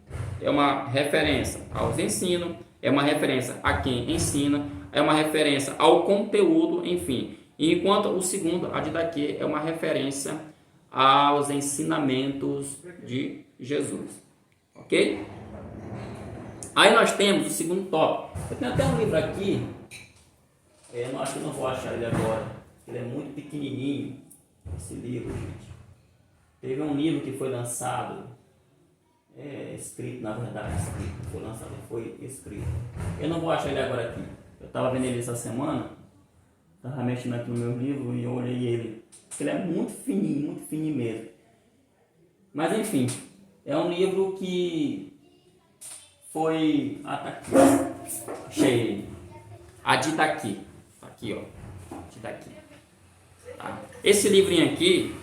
é uma referência aos ensinos, é uma referência a quem ensina, é uma referência ao conteúdo, enfim. Enquanto o segundo, a didaquê, é uma referência aos ensinamentos de Jesus. Ok? Aí nós temos o segundo tópico. Eu tenho até um livro aqui. Eu acho que não vou achar ele agora. Ele é muito pequenininho. Esse livro, gente. Teve um livro que foi lançado. Escrito, na verdade. Foi lançado, foi escrito. Eu não vou achar ele agora aqui. Eu estava vendo ele essa semana. Estava mexendo aqui no meu livro e eu olhei ele. Ele é muito fininho mesmo. Mas enfim, é um livro que foi... Ah, tá aqui. Achei. Tá aqui, ó. Tá aqui. Tá. Esse livrinho aqui,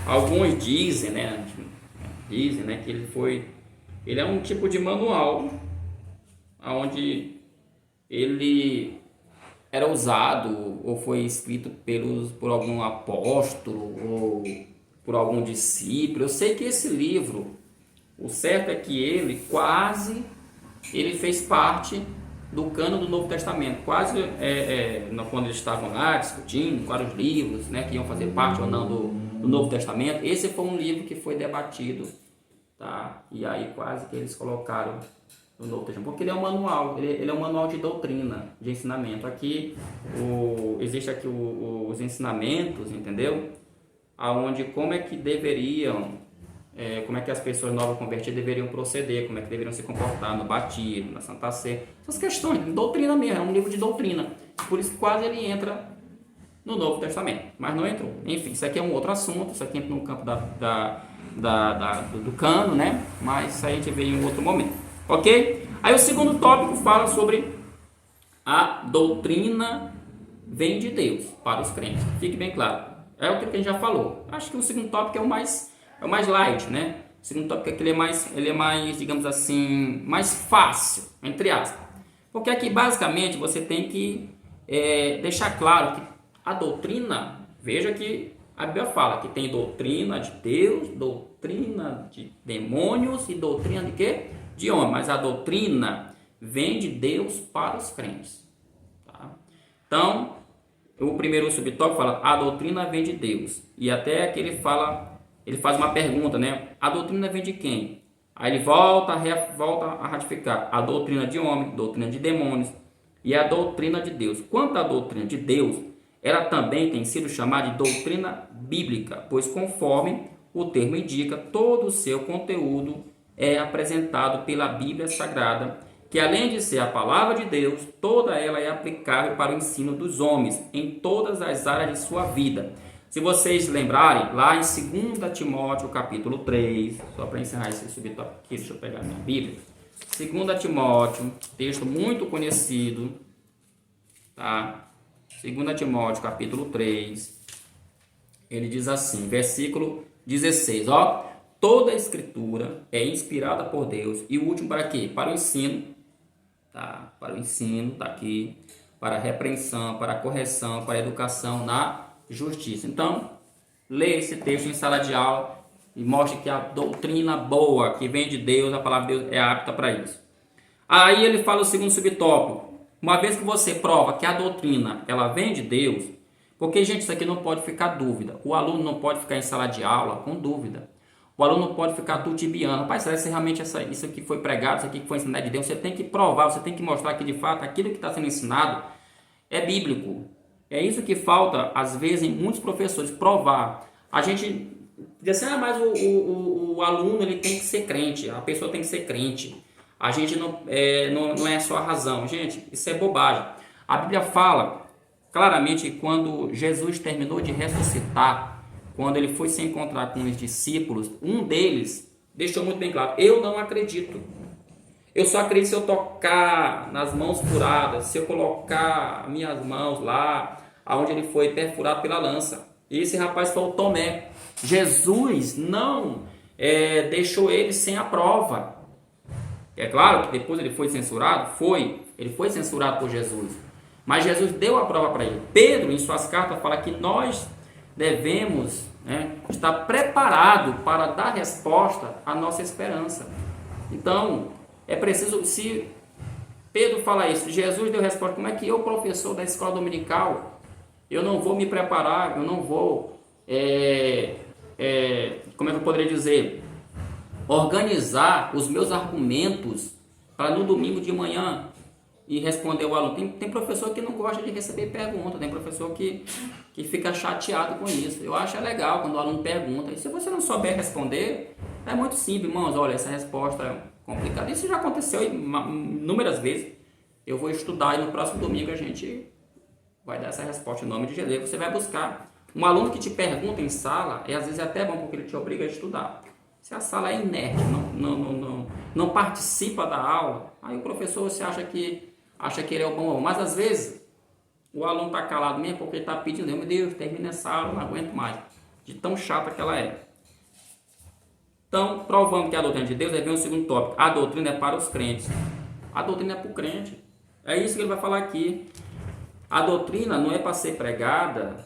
alguns dizem, né? Que ele é um tipo de manual onde ele era usado ou foi escrito por algum apóstolo ou por algum discípulo. Eu sei que esse livro, o certo é que ele fez parte do cânon do Novo Testamento, quase quando eles estavam lá discutindo quais os livros, né, que iam fazer parte ou não do Novo Testamento. Esse foi um livro que foi debatido, tá? E aí quase que eles colocaram no Novo Testamento, porque ele é um manual, ele é um manual de doutrina, de ensinamento. Aqui existe aqui os ensinamentos, entendeu? Aonde como é que as pessoas novas convertidas deveriam proceder, como é que deveriam se comportar no batismo, na Santa Ceia, essas questões, de doutrina mesmo, é um livro de doutrina, por isso quase ele entra no Novo Testamento, mas não entrou. Enfim, isso aqui é um outro assunto, isso aqui entra no campo do cano, né? Mas isso aí a gente vê em um outro momento, ok? Aí o segundo tópico fala sobre a doutrina vem de Deus para os crentes, fique bem claro, é o que a gente já falou. Acho que o segundo tópico é o mais light, né? O segundo tópico é que ele é mais, digamos assim, mais fácil, entre aspas. Porque aqui, basicamente, você tem que deixar claro que a doutrina, veja que a Bíblia fala que tem doutrina de Deus, doutrina de demônios e doutrina de quê? De homem. Mas a doutrina vem de Deus para os crentes. Tá? Então, o primeiro subtópico fala, a doutrina vem de Deus. E até aqui ele faz uma pergunta, né? A doutrina vem de quem? Aí ele volta a ratificar a doutrina de homem, doutrina de demônios e a doutrina de Deus. Quanto à doutrina de Deus, ela também tem sido chamada de doutrina bíblica, pois conforme o termo indica, todo o seu conteúdo é apresentado pela Bíblia Sagrada, que além de ser a palavra de Deus, toda ela é aplicável para o ensino dos homens em todas as áreas de sua vida. Se vocês lembrarem, lá em 2 Timóteo, capítulo 3, só para encerrar esse subtópico aqui, deixa eu pegar a minha Bíblia. 2 Timóteo, texto muito conhecido, tá? 2 Timóteo, capítulo 3, ele diz assim, versículo 16, ó. Toda a escritura é inspirada por Deus e útil para quê? Para o ensino, tá? Para o ensino, tá aqui, para a repreensão, para a correção, para a educação na justiça. Então, leia esse texto em sala de aula e mostre que a doutrina boa, que vem de Deus, a palavra de Deus é apta para isso. Aí ele fala o segundo subtópico. Uma vez que você prova que a doutrina, ela vem de Deus, porque, gente, isso aqui não pode ficar dúvida. O aluno não pode ficar em sala de aula com dúvida. O aluno não pode ficar tutibiando. Rapaz, será que realmente isso aqui foi pregado, isso aqui foi ensinado de Deus? Você tem que provar, você tem que mostrar que, de fato, aquilo que está sendo ensinado é bíblico. É isso que falta, às vezes, em muitos professores, provar. A gente diz assim, mas o aluno ele tem que ser crente, a pessoa tem que ser crente. A gente não é só a razão. Gente, isso é bobagem. A Bíblia fala claramente que quando Jesus terminou de ressuscitar, quando ele foi se encontrar com os discípulos, um deles deixou muito bem claro, eu não acredito. Eu só acredito se eu tocar nas mãos furadas, se eu colocar minhas mãos lá, aonde ele foi perfurado pela lança. E esse rapaz foi o Tomé. Jesus não deixou ele sem a prova. É claro que depois ele foi censurado, ele foi censurado por Jesus. Mas Jesus deu a prova para ele. Pedro, em suas cartas, fala que nós devemos estar preparados para dar resposta à nossa esperança. Então, é preciso, se Pedro fala isso, Jesus deu resposta, como é que eu, professor da escola dominical, eu não vou me preparar, eu não vou, como é que eu poderia dizer, organizar os meus argumentos para no domingo de manhã e responder o aluno. Tem professor que não gosta de receber pergunta, tem professor que fica chateado com isso. Eu acho legal quando o aluno pergunta, e se você não souber responder, é muito simples, irmãos, olha, essa resposta é complicada. Isso já aconteceu inúmeras vezes. Eu vou estudar e no próximo domingo a gente vai dar essa resposta em nome de Jesus. Você vai buscar. Um aluno que te pergunta em sala, às vezes é até bom porque ele te obriga a estudar. Se a sala é inerte, não participa da aula, aí o professor você acha que ele é o bom aluno. Mas às vezes o aluno está calado mesmo porque ele está pedindo, meu Deus, termina essa aula, não aguento mais. De tão chata que ela é. Então, provando que a doutrina de Deus, aí vem o segundo tópico. A doutrina é para os crentes. A doutrina é para o crente. É isso que ele vai falar aqui. A doutrina não é para ser pregada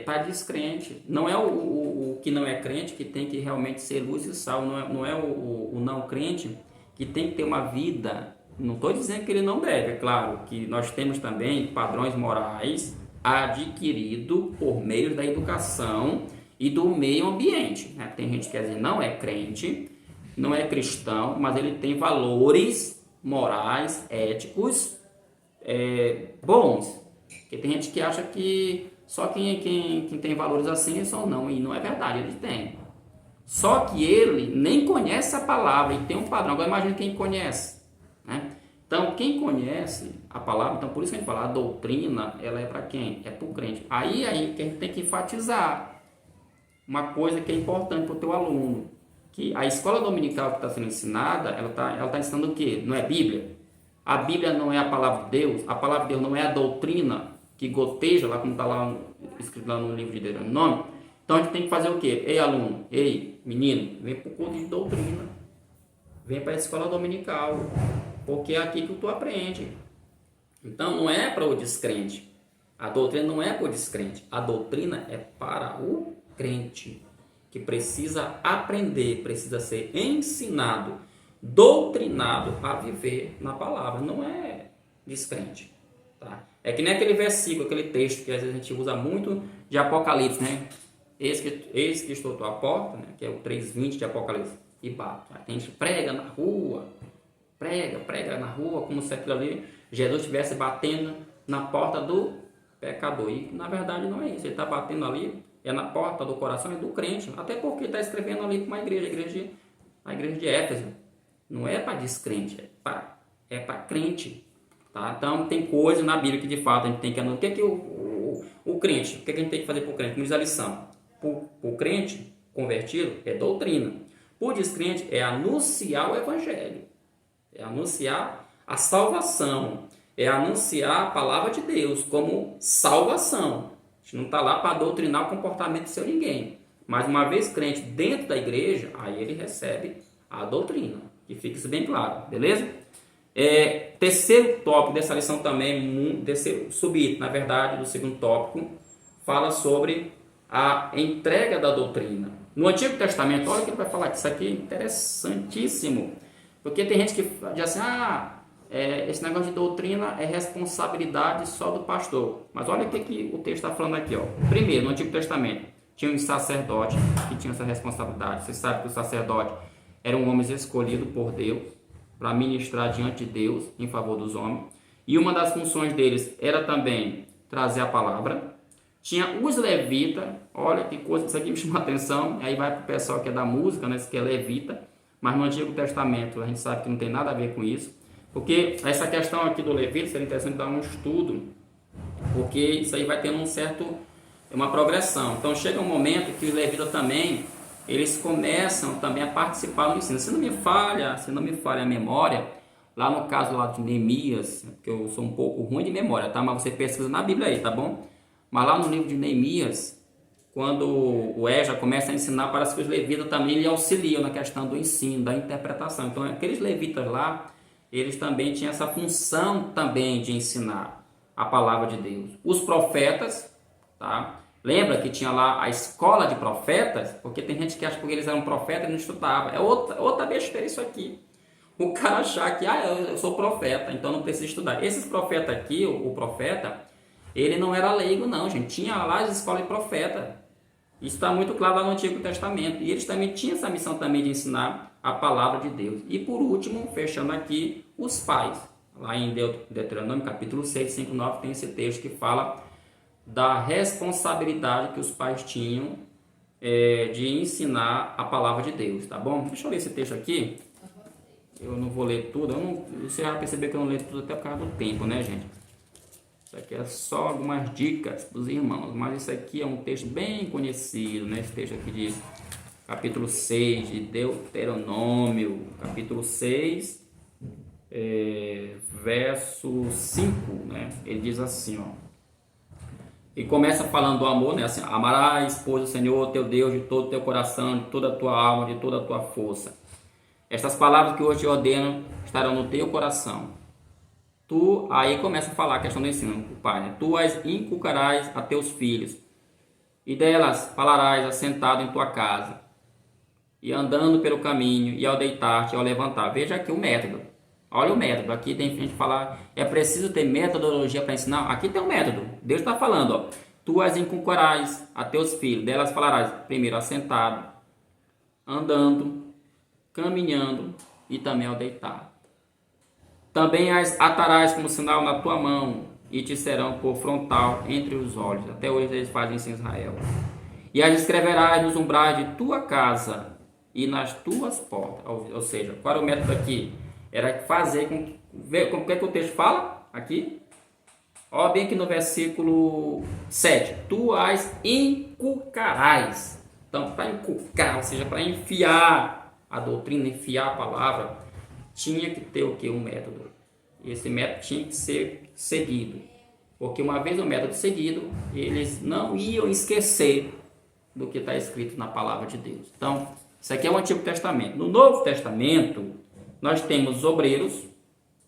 para descrente. Não é o que não é crente que tem que realmente ser luz e sal. Não é o não crente que tem que ter uma vida. Não estou dizendo que ele não deve. É claro que nós temos também padrões morais adquiridos por meio da educação e do meio ambiente. Né? Tem gente que às vezes não é crente, não é cristão, mas ele tem valores morais, éticos, bons. Porque tem gente que acha que só quem tem valores assim só não, e não é verdade, ele tem. Só que ele nem conhece a palavra e tem um padrão. Agora imagine quem conhece, né? Então, quem conhece a palavra, então por isso que a gente fala, a doutrina, ela é para quem? É para o crente. Aí que a gente tem que enfatizar uma coisa que é importante para o teu aluno, que a escola dominical que está sendo ensinada, ela tá ensinando o quê? Não é Bíblia? A Bíblia não é a palavra de Deus, a palavra de Deus não é a doutrina que goteja, lá como está lá escrito lá no livro de Deuteronômio. Então a gente tem que fazer o quê? Ei aluno, ei menino, vem para o curso de doutrina, vem para a escola dominical, porque é aqui que tu aprende. Então não é para o descrente, a doutrina não é para o descrente, a doutrina é para o crente, que precisa aprender, precisa ser ensinado, doutrinado a viver na palavra, não é descrente. Tá? É que nem aquele versículo, aquele texto que às vezes a gente usa muito de Apocalipse, né? Eis que estou à porta, né? Que é o 3:20 de Apocalipse, e bato. A gente prega na rua, prega na rua, como se aquilo ali, Jesus estivesse batendo na porta do pecador. E na verdade não é isso, ele está batendo ali, é na porta do coração e do crente, até porque está escrevendo ali para uma igreja, a igreja de Éfeso. Não é para descrente, é para crente. Tá? Então tem coisas na Bíblia que de fato a gente tem que anotar. O que é que o crente, o que é que a gente tem que fazer para o crente? Como diz a lição, o crente convertido é doutrina. O descrente é anunciar o evangelho, é anunciar a salvação, é anunciar a palavra de Deus como salvação. A gente não está lá para doutrinar o comportamento de seu ninguém. Mas uma vez crente dentro da igreja, aí ele recebe a doutrina. Que fique isso bem claro, beleza? Terceiro tópico dessa lição também, terceiro subitem, na verdade, do segundo tópico, fala sobre a entrega da doutrina. No Antigo Testamento, olha o que ele vai falar, que isso aqui é interessantíssimo. Porque tem gente que diz assim, esse negócio de doutrina é responsabilidade só do pastor. Mas olha o que o texto está falando aqui. Ó. Primeiro, no Antigo Testamento, tinha um sacerdote que tinha essa responsabilidade. Você sabe que o sacerdote era um homem escolhido por Deus para ministrar diante de Deus em favor dos homens. E uma das funções deles era também trazer a palavra. Tinha os levitas, olha que coisa, isso aqui me chama a atenção. Aí vai para o pessoal que é da música, né, que é levita. Mas no Antigo Testamento a gente sabe que não tem nada a ver com isso. Porque essa questão aqui do levita seria interessante dar um estudo. Porque isso aí vai tendo uma progressão. Então chega um momento que os levitas também, eles começam também a participar do ensino. Se não me falha a memória, lá no caso lá de Neemias, que eu sou um pouco ruim de memória, tá? Mas você pesquisa na Bíblia aí, tá bom? Mas lá no livro de Neemias, quando o Esdras começa a ensinar, parece que os levitas também lhe auxiliam na questão do ensino, da interpretação. Então aqueles levitas lá, eles também tinham essa função também de ensinar a palavra de Deus. Os profetas, tá? Lembra que tinha lá a escola de profetas? Porque tem gente que acha que porque eles eram profetas e não estudava. É outra besteira isso aqui. O cara achar que eu sou profeta, então não preciso estudar. Esses profetas aqui, o profeta, ele não era leigo não, gente. Tinha lá as escolas de profeta. Isso está muito claro lá no Antigo Testamento. E eles também tinham essa missão também de ensinar a palavra de Deus. E por último, fechando aqui, os pais. Lá em Deuteronômio, capítulo 6, 5, 9, tem esse texto que fala da responsabilidade que os pais tinham de ensinar a palavra de Deus, tá bom? Deixa eu ler esse texto aqui. Eu não vou ler tudo. Você já percebeu que eu não leio tudo até por causa do tempo, né, gente? Isso aqui é só algumas dicas para os irmãos, mas isso aqui é um texto bem conhecido, né? Esse texto aqui de capítulo 6 de Deuteronômio, capítulo 6, verso 5, né? Ele diz assim, ó. E começa falando do amor, né? Assim, amarás, pois, o Senhor teu Deus de todo o teu coração, de toda a tua alma, de toda a tua força. Estas palavras que hoje te ordeno estarão no teu coração. Tu, aí começa a falar a questão do ensino, o pai, né? Tu as inculcarás a teus filhos, e delas falarás assentado em tua casa, e andando pelo caminho, e ao deitar-te, e ao levantar. Veja aqui o método. Olha o método. Aqui tem gente que falar, é preciso ter metodologia para ensinar. Aqui tem um método. Deus está falando, ó. Tu as inculcarás a teus filhos, delas falarás, primeiro assentado, andando, caminhando e também ao deitar. Também as atarás como sinal na tua mão e te serão por frontal entre os olhos. Até hoje eles fazem isso em Israel. E as escreverás nos umbrais de tua casa e nas tuas portas. Ou seja, qual era o método aqui? Era fazer com... Como é que o texto fala aqui? Olha bem aqui no versículo 7. Tu as inculcarás. Então, para inculcar, ou seja, para enfiar a doutrina, enfiar a palavra, tinha que ter o que? Um método. E esse método tinha que ser seguido. Porque uma vez o método seguido, eles não iam esquecer do que está escrito na palavra de Deus. Então, isso aqui é o Antigo Testamento. No Novo Testamento, nós temos os obreiros,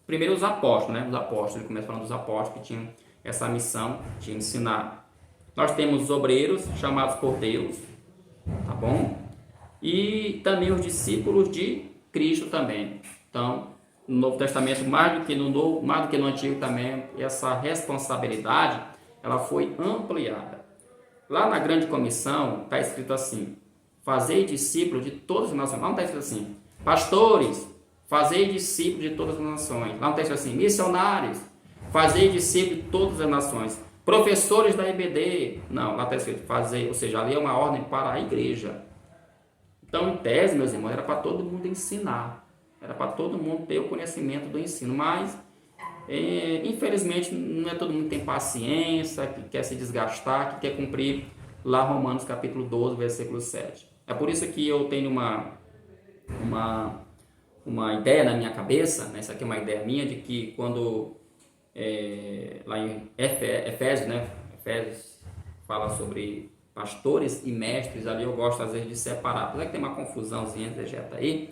primeiro os apóstolos, né? Os apóstolos, ele começa falando dos apóstolos que tinham essa missão de ensinar. Nós temos os obreiros, chamados por Deus, tá bom? E também os discípulos de Cristo também. Então, no Novo Testamento, mais do que no Antigo também, essa responsabilidade, ela foi ampliada. Lá na Grande Comissão, está escrito assim, fazei discípulos de todas as nações. Lá não está escrito assim, pastores, fazei discípulos de todas as nações. Lá não está escrito assim, missionários, fazei discípulos de todas as nações. Professores da IBD. Não, lá está escrito fazei, ou seja, ali é uma ordem para a igreja. Então, em tese, meus irmãos, era para todo mundo ensinar. Era para todo mundo ter o conhecimento do ensino. Mas, infelizmente, não é todo mundo que tem paciência, que quer se desgastar, que quer cumprir lá Romanos capítulo 12, versículo 7. É por isso que eu tenho uma ideia na minha cabeça, né? Essa aqui é uma ideia minha, de que quando lá em Efésios, né? Efésios fala sobre pastores e mestres, ali eu gosto às vezes de separar. Apesar que tem uma confusãozinha exegeta aí,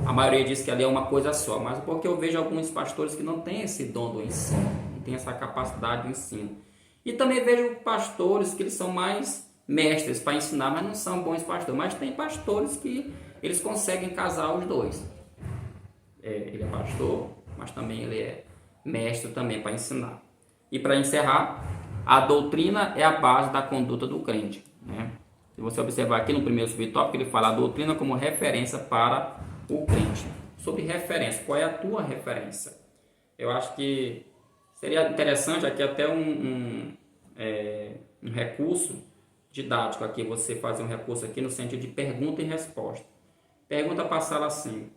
a maioria diz que ali é uma coisa só, mas porque eu vejo alguns pastores que não têm esse dom do ensino, não têm essa capacidade de ensino. E também vejo pastores que eles são mais mestres para ensinar, mas não são bons pastores. Mas tem pastores que eles conseguem casar os dois. Ele é pastor, mas também ele é mestre também para ensinar. E para encerrar, a doutrina é a base da conduta do crente, né? Se você observar aqui no primeiro subtópico, ele fala a doutrina como referência para o crente. Sobre referência, qual é a tua referência? Eu acho que seria interessante aqui até um recurso didático aqui, você fazer um recurso aqui no sentido de pergunta e resposta. Pergunta passada assim,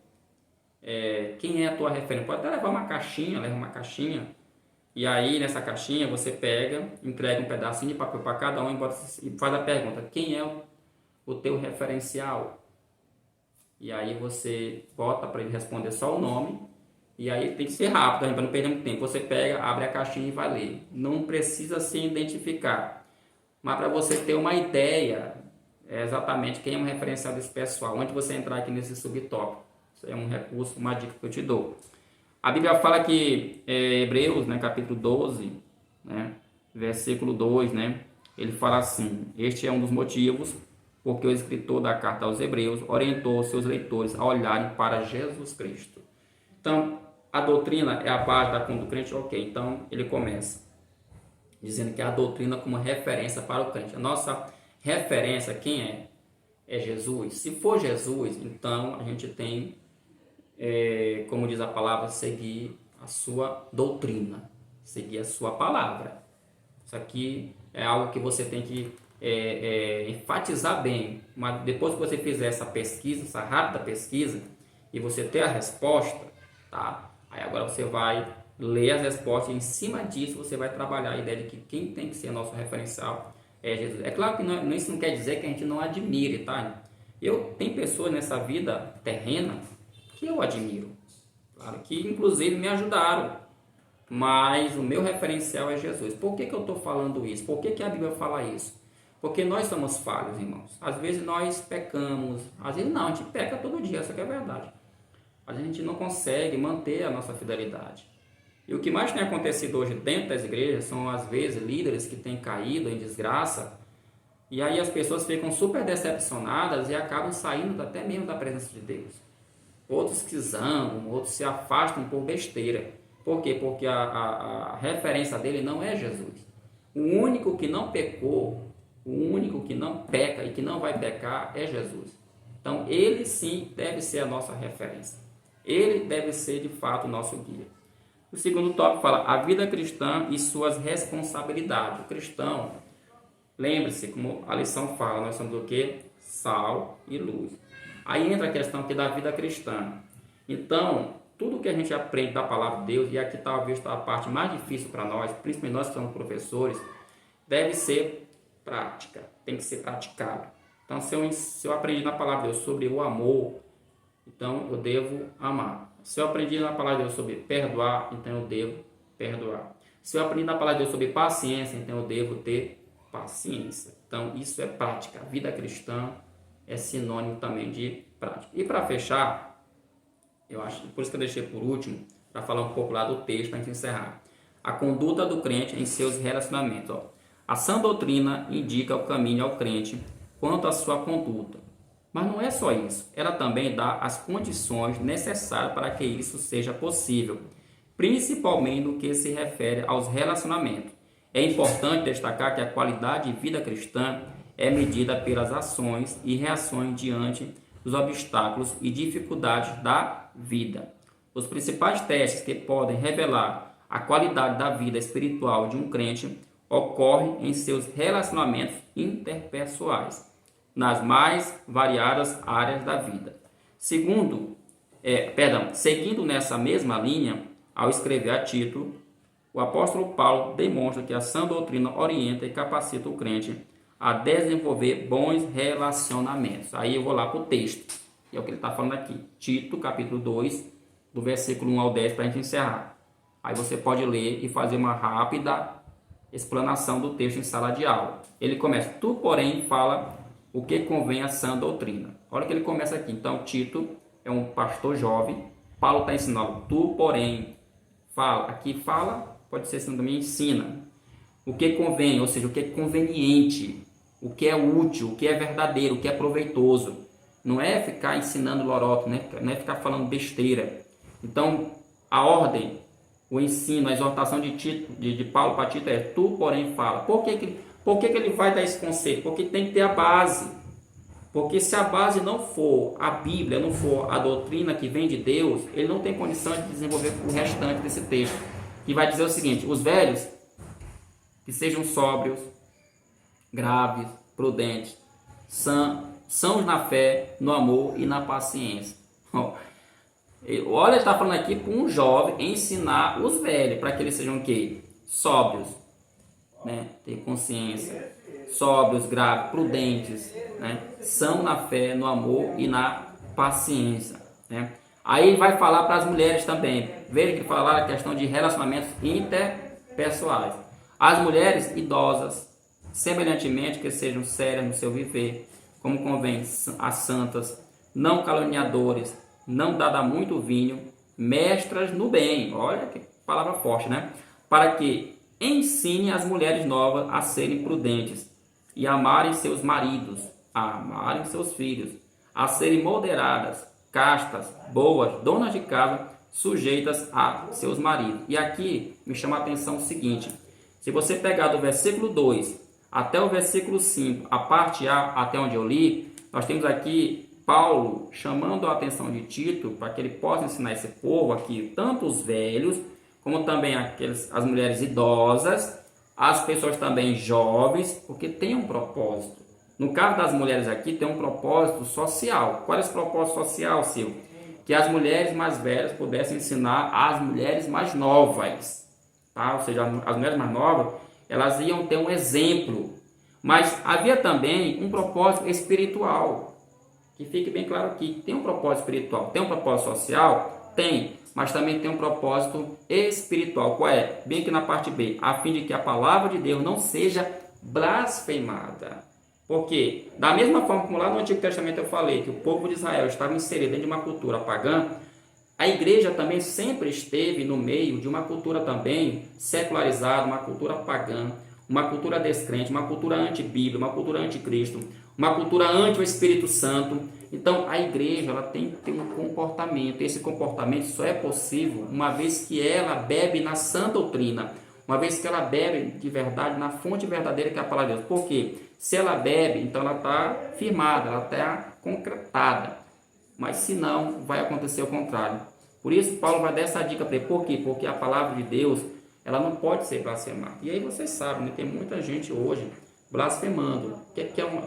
quem é a tua referência? Pode até levar uma caixinha, e aí nessa caixinha você pega, entrega um pedacinho de papel para cada um e faz a pergunta, quem é o teu referencial? E aí você bota para ele responder só o nome, e aí tem que ser rápido, para não perder muito tempo. Você pega, abre a caixinha e vai ler. Não precisa se identificar, mas para você ter uma ideia exatamente quem é um referencial desse pessoal, onde você entrar aqui nesse subtópico. Isso é um recurso, uma dica que eu te dou. A Bíblia fala que Hebreus, né, capítulo 12, né, versículo 2, né, ele fala assim, este é um dos motivos porque o escritor da carta aos Hebreus orientou seus leitores a olharem para Jesus Cristo. Então, a doutrina é a base da conduta do crente, ok. Então, ele começa dizendo que a doutrina como referência para o crente. A nossa referência, quem é? É Jesus. Se for Jesus, então a gente tem, como diz a palavra, seguir a sua doutrina, seguir a sua palavra. Isso aqui é algo que você tem que enfatizar bem. Mas depois que você fizer essa pesquisa, essa rápida pesquisa, e você ter a resposta, tá? Aí agora você vai ler as respostas e em cima disso você vai trabalhar a ideia de que quem tem que ser nosso referencial é Jesus. É claro que isso não quer dizer que a gente não admire, tá? Tem pessoas nessa vida terrena que eu admiro, claro, que inclusive me ajudaram, mas o meu referencial é Jesus. Por que eu estou falando isso? Por que a Bíblia fala isso? Porque nós somos falhos, irmãos. Às vezes nós pecamos, às vezes não, a gente peca todo dia, essa que é a verdade. A gente não consegue manter a nossa fidelidade. E o que mais tem acontecido hoje dentro das igrejas são, às vezes, líderes que têm caído em desgraça, e aí as pessoas ficam super decepcionadas e acabam saindo até mesmo da presença de Deus. Outros que zangam, outros se afastam por besteira. Por quê? Porque a referência dele não é Jesus. O único que não pecou, o único que não peca e que não vai pecar é Jesus. Então, ele sim deve ser a nossa referência. Ele deve ser, de fato, o nosso guia. O segundo tópico fala a vida cristã e suas responsabilidades. O cristão, lembre-se, como a lição fala, nós somos o quê? Sal e luz. Aí entra a questão aqui da vida cristã. Então, tudo que a gente aprende da palavra de Deus, e aqui talvez a parte mais difícil para nós, principalmente nós que somos professores, deve ser prática, tem que ser praticado. Então, se eu aprendi na palavra de Deus sobre o amor, então eu devo amar. Se eu aprendi na palavra de Deus sobre perdoar, então eu devo perdoar. Se eu aprendi na palavra de Deus sobre paciência, então eu devo ter paciência. Então, isso é prática. A vida cristã é sinônimo também de prática. E para fechar, eu acho, por isso que eu deixei por último, para falar um pouco lá do texto, para a gente encerrar. A conduta do crente em seus relacionamentos. Ó. A sã doutrina indica o caminho ao crente quanto à sua conduta. Mas não é só isso. Ela também dá as condições necessárias para que isso seja possível, principalmente no que se refere aos relacionamentos. É importante destacar que a qualidade de vida cristã é medida pelas ações e reações diante dos obstáculos e dificuldades da vida. Os principais testes que podem revelar a qualidade da vida espiritual de um crente ocorrem em seus relacionamentos interpessoais, nas mais variadas áreas da vida. Seguindo nessa mesma linha, ao escrever a Tito, o apóstolo Paulo demonstra que a sã doutrina orienta e capacita o crente a desenvolver bons relacionamentos. Aí eu vou lá para o texto, é o que ele está falando aqui. Tito, capítulo 2, do versículo 1 ao 10, para a gente encerrar. Aí você pode ler e fazer uma rápida explanação do texto em sala de aula. Ele começa, tu, porém, fala o que convém à sã doutrina. Olha que ele começa aqui. Então, Tito é um pastor jovem. Paulo está ensinando, tu, porém, fala. Aqui fala, pode ser assim também, ensina. O que convém, ou seja, o que é conveniente, o que é útil, o que é verdadeiro, o que é proveitoso. Não é ficar ensinando loroto, né? Não é ficar falando besteira. Então, a ordem, o ensino, a exortação de Paulo para Tito é, tu, porém, fala. Por que ele vai dar esse conselho? Porque tem que ter a base. Porque se a base não for a Bíblia, não for a doutrina que vem de Deus, ele não tem condição de desenvolver o restante desse texto. Que vai dizer o seguinte, os velhos que sejam sóbrios, graves, prudentes, sãos na fé, no amor e na paciência. Olha, ele está falando aqui para um jovem ensinar os velhos, para que eles sejam o quê? Sóbrios, né? Ter consciência, sóbrios, graves, prudentes, né? São na fé, no amor e na paciência, né? Aí ele vai falar para as mulheres também. Veja que ele fala a questão de relacionamentos interpessoais. As mulheres idosas, semelhantemente, que sejam sérias no seu viver, como convém as santas, não caluniadores, não dada a muito vinho, mestras no bem. Olha que palavra forte, né? Para que ensine as mulheres novas a serem prudentes e amarem seus maridos, a amarem seus filhos, a serem moderadas, castas, boas, donas de casa, sujeitas a seus maridos. E aqui me chama a atenção o seguinte, se você pegar do versículo 2 até o versículo 5, a parte A até onde eu li, nós temos aqui Paulo chamando a atenção de Tito para que ele possa ensinar esse povo aqui, tanto os velhos, como também as mulheres idosas, as pessoas também jovens, porque tem um propósito. No caso das mulheres aqui, tem um propósito social. Qual é esse propósito social, Silvio? que as mulheres mais velhas pudessem ensinar as mulheres mais novas, tá? Ou seja, as mulheres mais novas, elas iam ter um exemplo, mas havia também um propósito espiritual, que fique bem claro aqui, tem um propósito espiritual, tem um propósito social? Tem, mas também tem um propósito espiritual. Qual é? Bem aqui na parte B, a fim de que a palavra de Deus não seja blasfemada. Porque, da mesma forma como lá no Antigo Testamento eu falei que o povo de Israel estava inserido dentro de uma cultura pagã, a igreja também sempre esteve no meio de uma cultura também secularizada, uma cultura pagã, uma cultura descrente, uma cultura anti-bíblia, uma cultura anticristo, uma cultura anti-Espírito Santo. Então, a igreja ela tem que ter um comportamento. Esse comportamento só é possível uma vez que ela bebe na sã doutrina, uma vez que ela bebe de verdade na fonte verdadeira que é a palavra de Deus. Por quê? Se ela bebe, então ela está firmada, ela está concretada. Mas se não, vai acontecer o contrário. Por isso, Paulo vai dar essa dica para ele. Por quê? Porque a palavra de Deus, ela não pode ser blasfemada. E aí vocês sabem, né? Tem muita gente hoje blasfemando.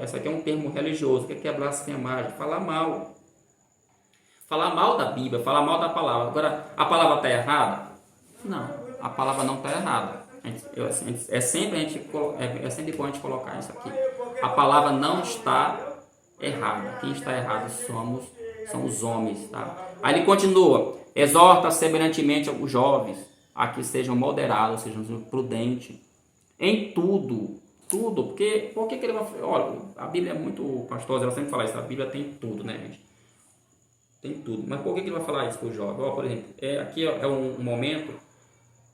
Essa aqui é um termo religioso. O que é blasfemar? Tá mal. Falar mal da Bíblia, falar mal da palavra. Agora, a palavra está errada? Não, a palavra não está errada. É sempre bom a gente colocar isso aqui. A palavra não está errada. Quem está errado são os homens. Tá? Aí ele continua. Exorta semelhantemente os jovens a que sejam moderados, sejam prudentes em tudo. Tudo. Por que ele vai... Olha, a Bíblia é muito pastosa, ela sempre fala isso. A Bíblia tem tudo, né, gente? Tem tudo. Mas por que ele vai falar isso para o jovem? Por exemplo, aqui é um momento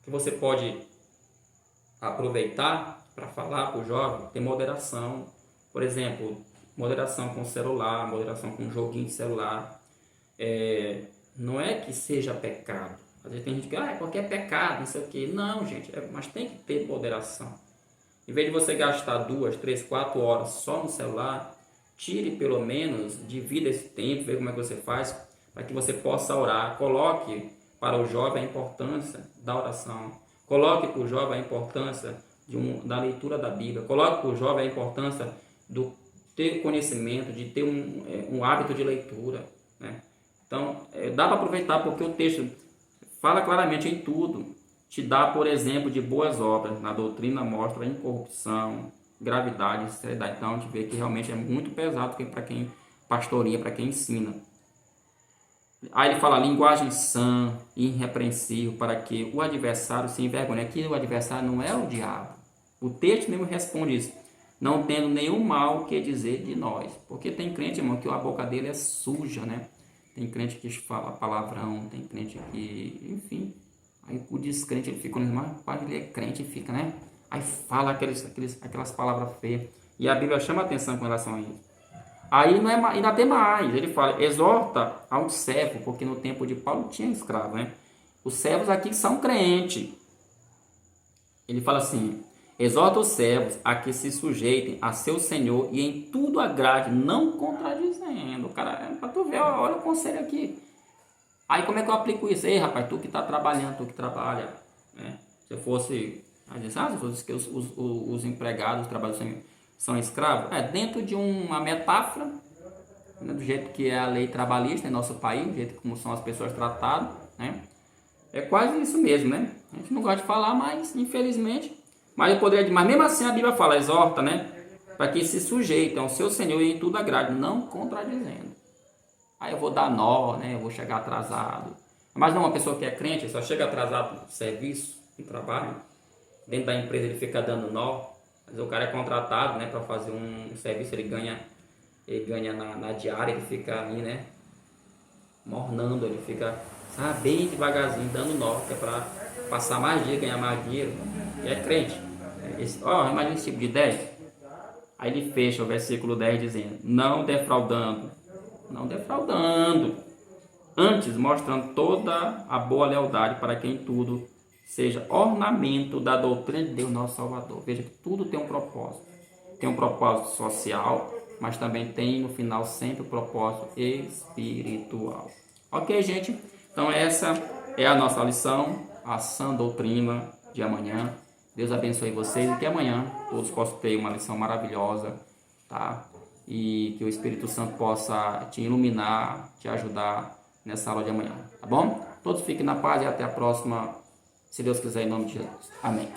que você pode aproveitar para falar para o jovem, ter moderação. Por exemplo, moderação com celular, moderação com joguinho de celular. Não é que seja pecado. Às vezes tem gente que qualquer pecado, não sei o que. Não, gente, mas tem que ter moderação. Em vez de você gastar 2, 3, 4 horas só no celular, tire pelo menos, divida esse tempo, veja como é que você faz, para que você possa orar. Coloque para o jovem a importância da oração. Coloque para o jovem a importância da leitura da Bíblia. Coloque para o jovem a importância do ter conhecimento, de ter um hábito de leitura. Né? Então, dá para aproveitar porque o texto fala claramente em tudo. Te dá, por exemplo, de boas obras. Na doutrina mostra incorrupção, gravidade, seriedade. Então, a gente vê que realmente é muito pesado para quem pastoreia, para quem ensina. Aí ele fala linguagem sã, irrepreensível, para que o adversário se envergonhe. Aqui o adversário não é o diabo. O texto mesmo responde isso. Não tendo nenhum mal que dizer de nós. Porque tem crente, irmão, que a boca dele é suja, né? Tem crente que fala palavrão, tem crente que... Enfim. Aí o descrente, ele fica... Mas ele é crente e fica, né? Aí fala aquelas palavras feias. E a Bíblia chama atenção com relação a isso. Aí ainda tem mais, ele fala, exorta ao servo, porque no tempo de Paulo tinha escravo, né? Os servos aqui são crentes. Ele fala assim, exorta os servos a que se sujeitem a seu Senhor e em tudo agrade, não contradizendo. O cara, para tu ver, olha o conselho aqui. Aí como é que eu aplico isso? Ei, rapaz, tu que está trabalhando, tu que trabalha, né? Se fosse, os empregados, os trabalhadores são escravos? Dentro de uma metáfora, né, do jeito que é a lei trabalhista em nosso país, do jeito como são as pessoas tratadas, né? É quase isso mesmo, né? A gente não gosta de falar, mas infelizmente, mas mesmo assim a Bíblia fala, exorta, né? Para que se sujeitem ao seu Senhor e em tudo agrade, não contradizendo. Aí eu vou dar nó, né? Eu vou chegar atrasado. Mas não, uma pessoa que é crente, só chega atrasado no serviço, no trabalho, dentro da empresa ele fica dando nó. Mas o cara é contratado, né, para fazer um serviço, ele ganha na diária, ele fica ali, né, mornando, ele fica, sabe, bem devagarzinho, dando nó, que é para passar mais dia, ganhar mais dinheiro. E é crente. Imagina esse tipo de ideia. Aí ele fecha o versículo 10 dizendo, não defraudando, antes mostrando toda a boa lealdade para quem tudo seja ornamento da doutrina de Deus nosso Salvador. Veja que tudo tem um propósito. Tem um propósito social, mas também tem no final sempre o propósito espiritual. Ok, gente? Então essa é a nossa lição, a sã doutrina de amanhã. Deus abençoe vocês e que amanhã todos possam ter uma lição maravilhosa, tá? E que o Espírito Santo possa te iluminar, te ajudar nessa aula de amanhã, tá bom? Todos fiquem na paz e até a próxima, se Deus quiser, em nome de Jesus. Amém.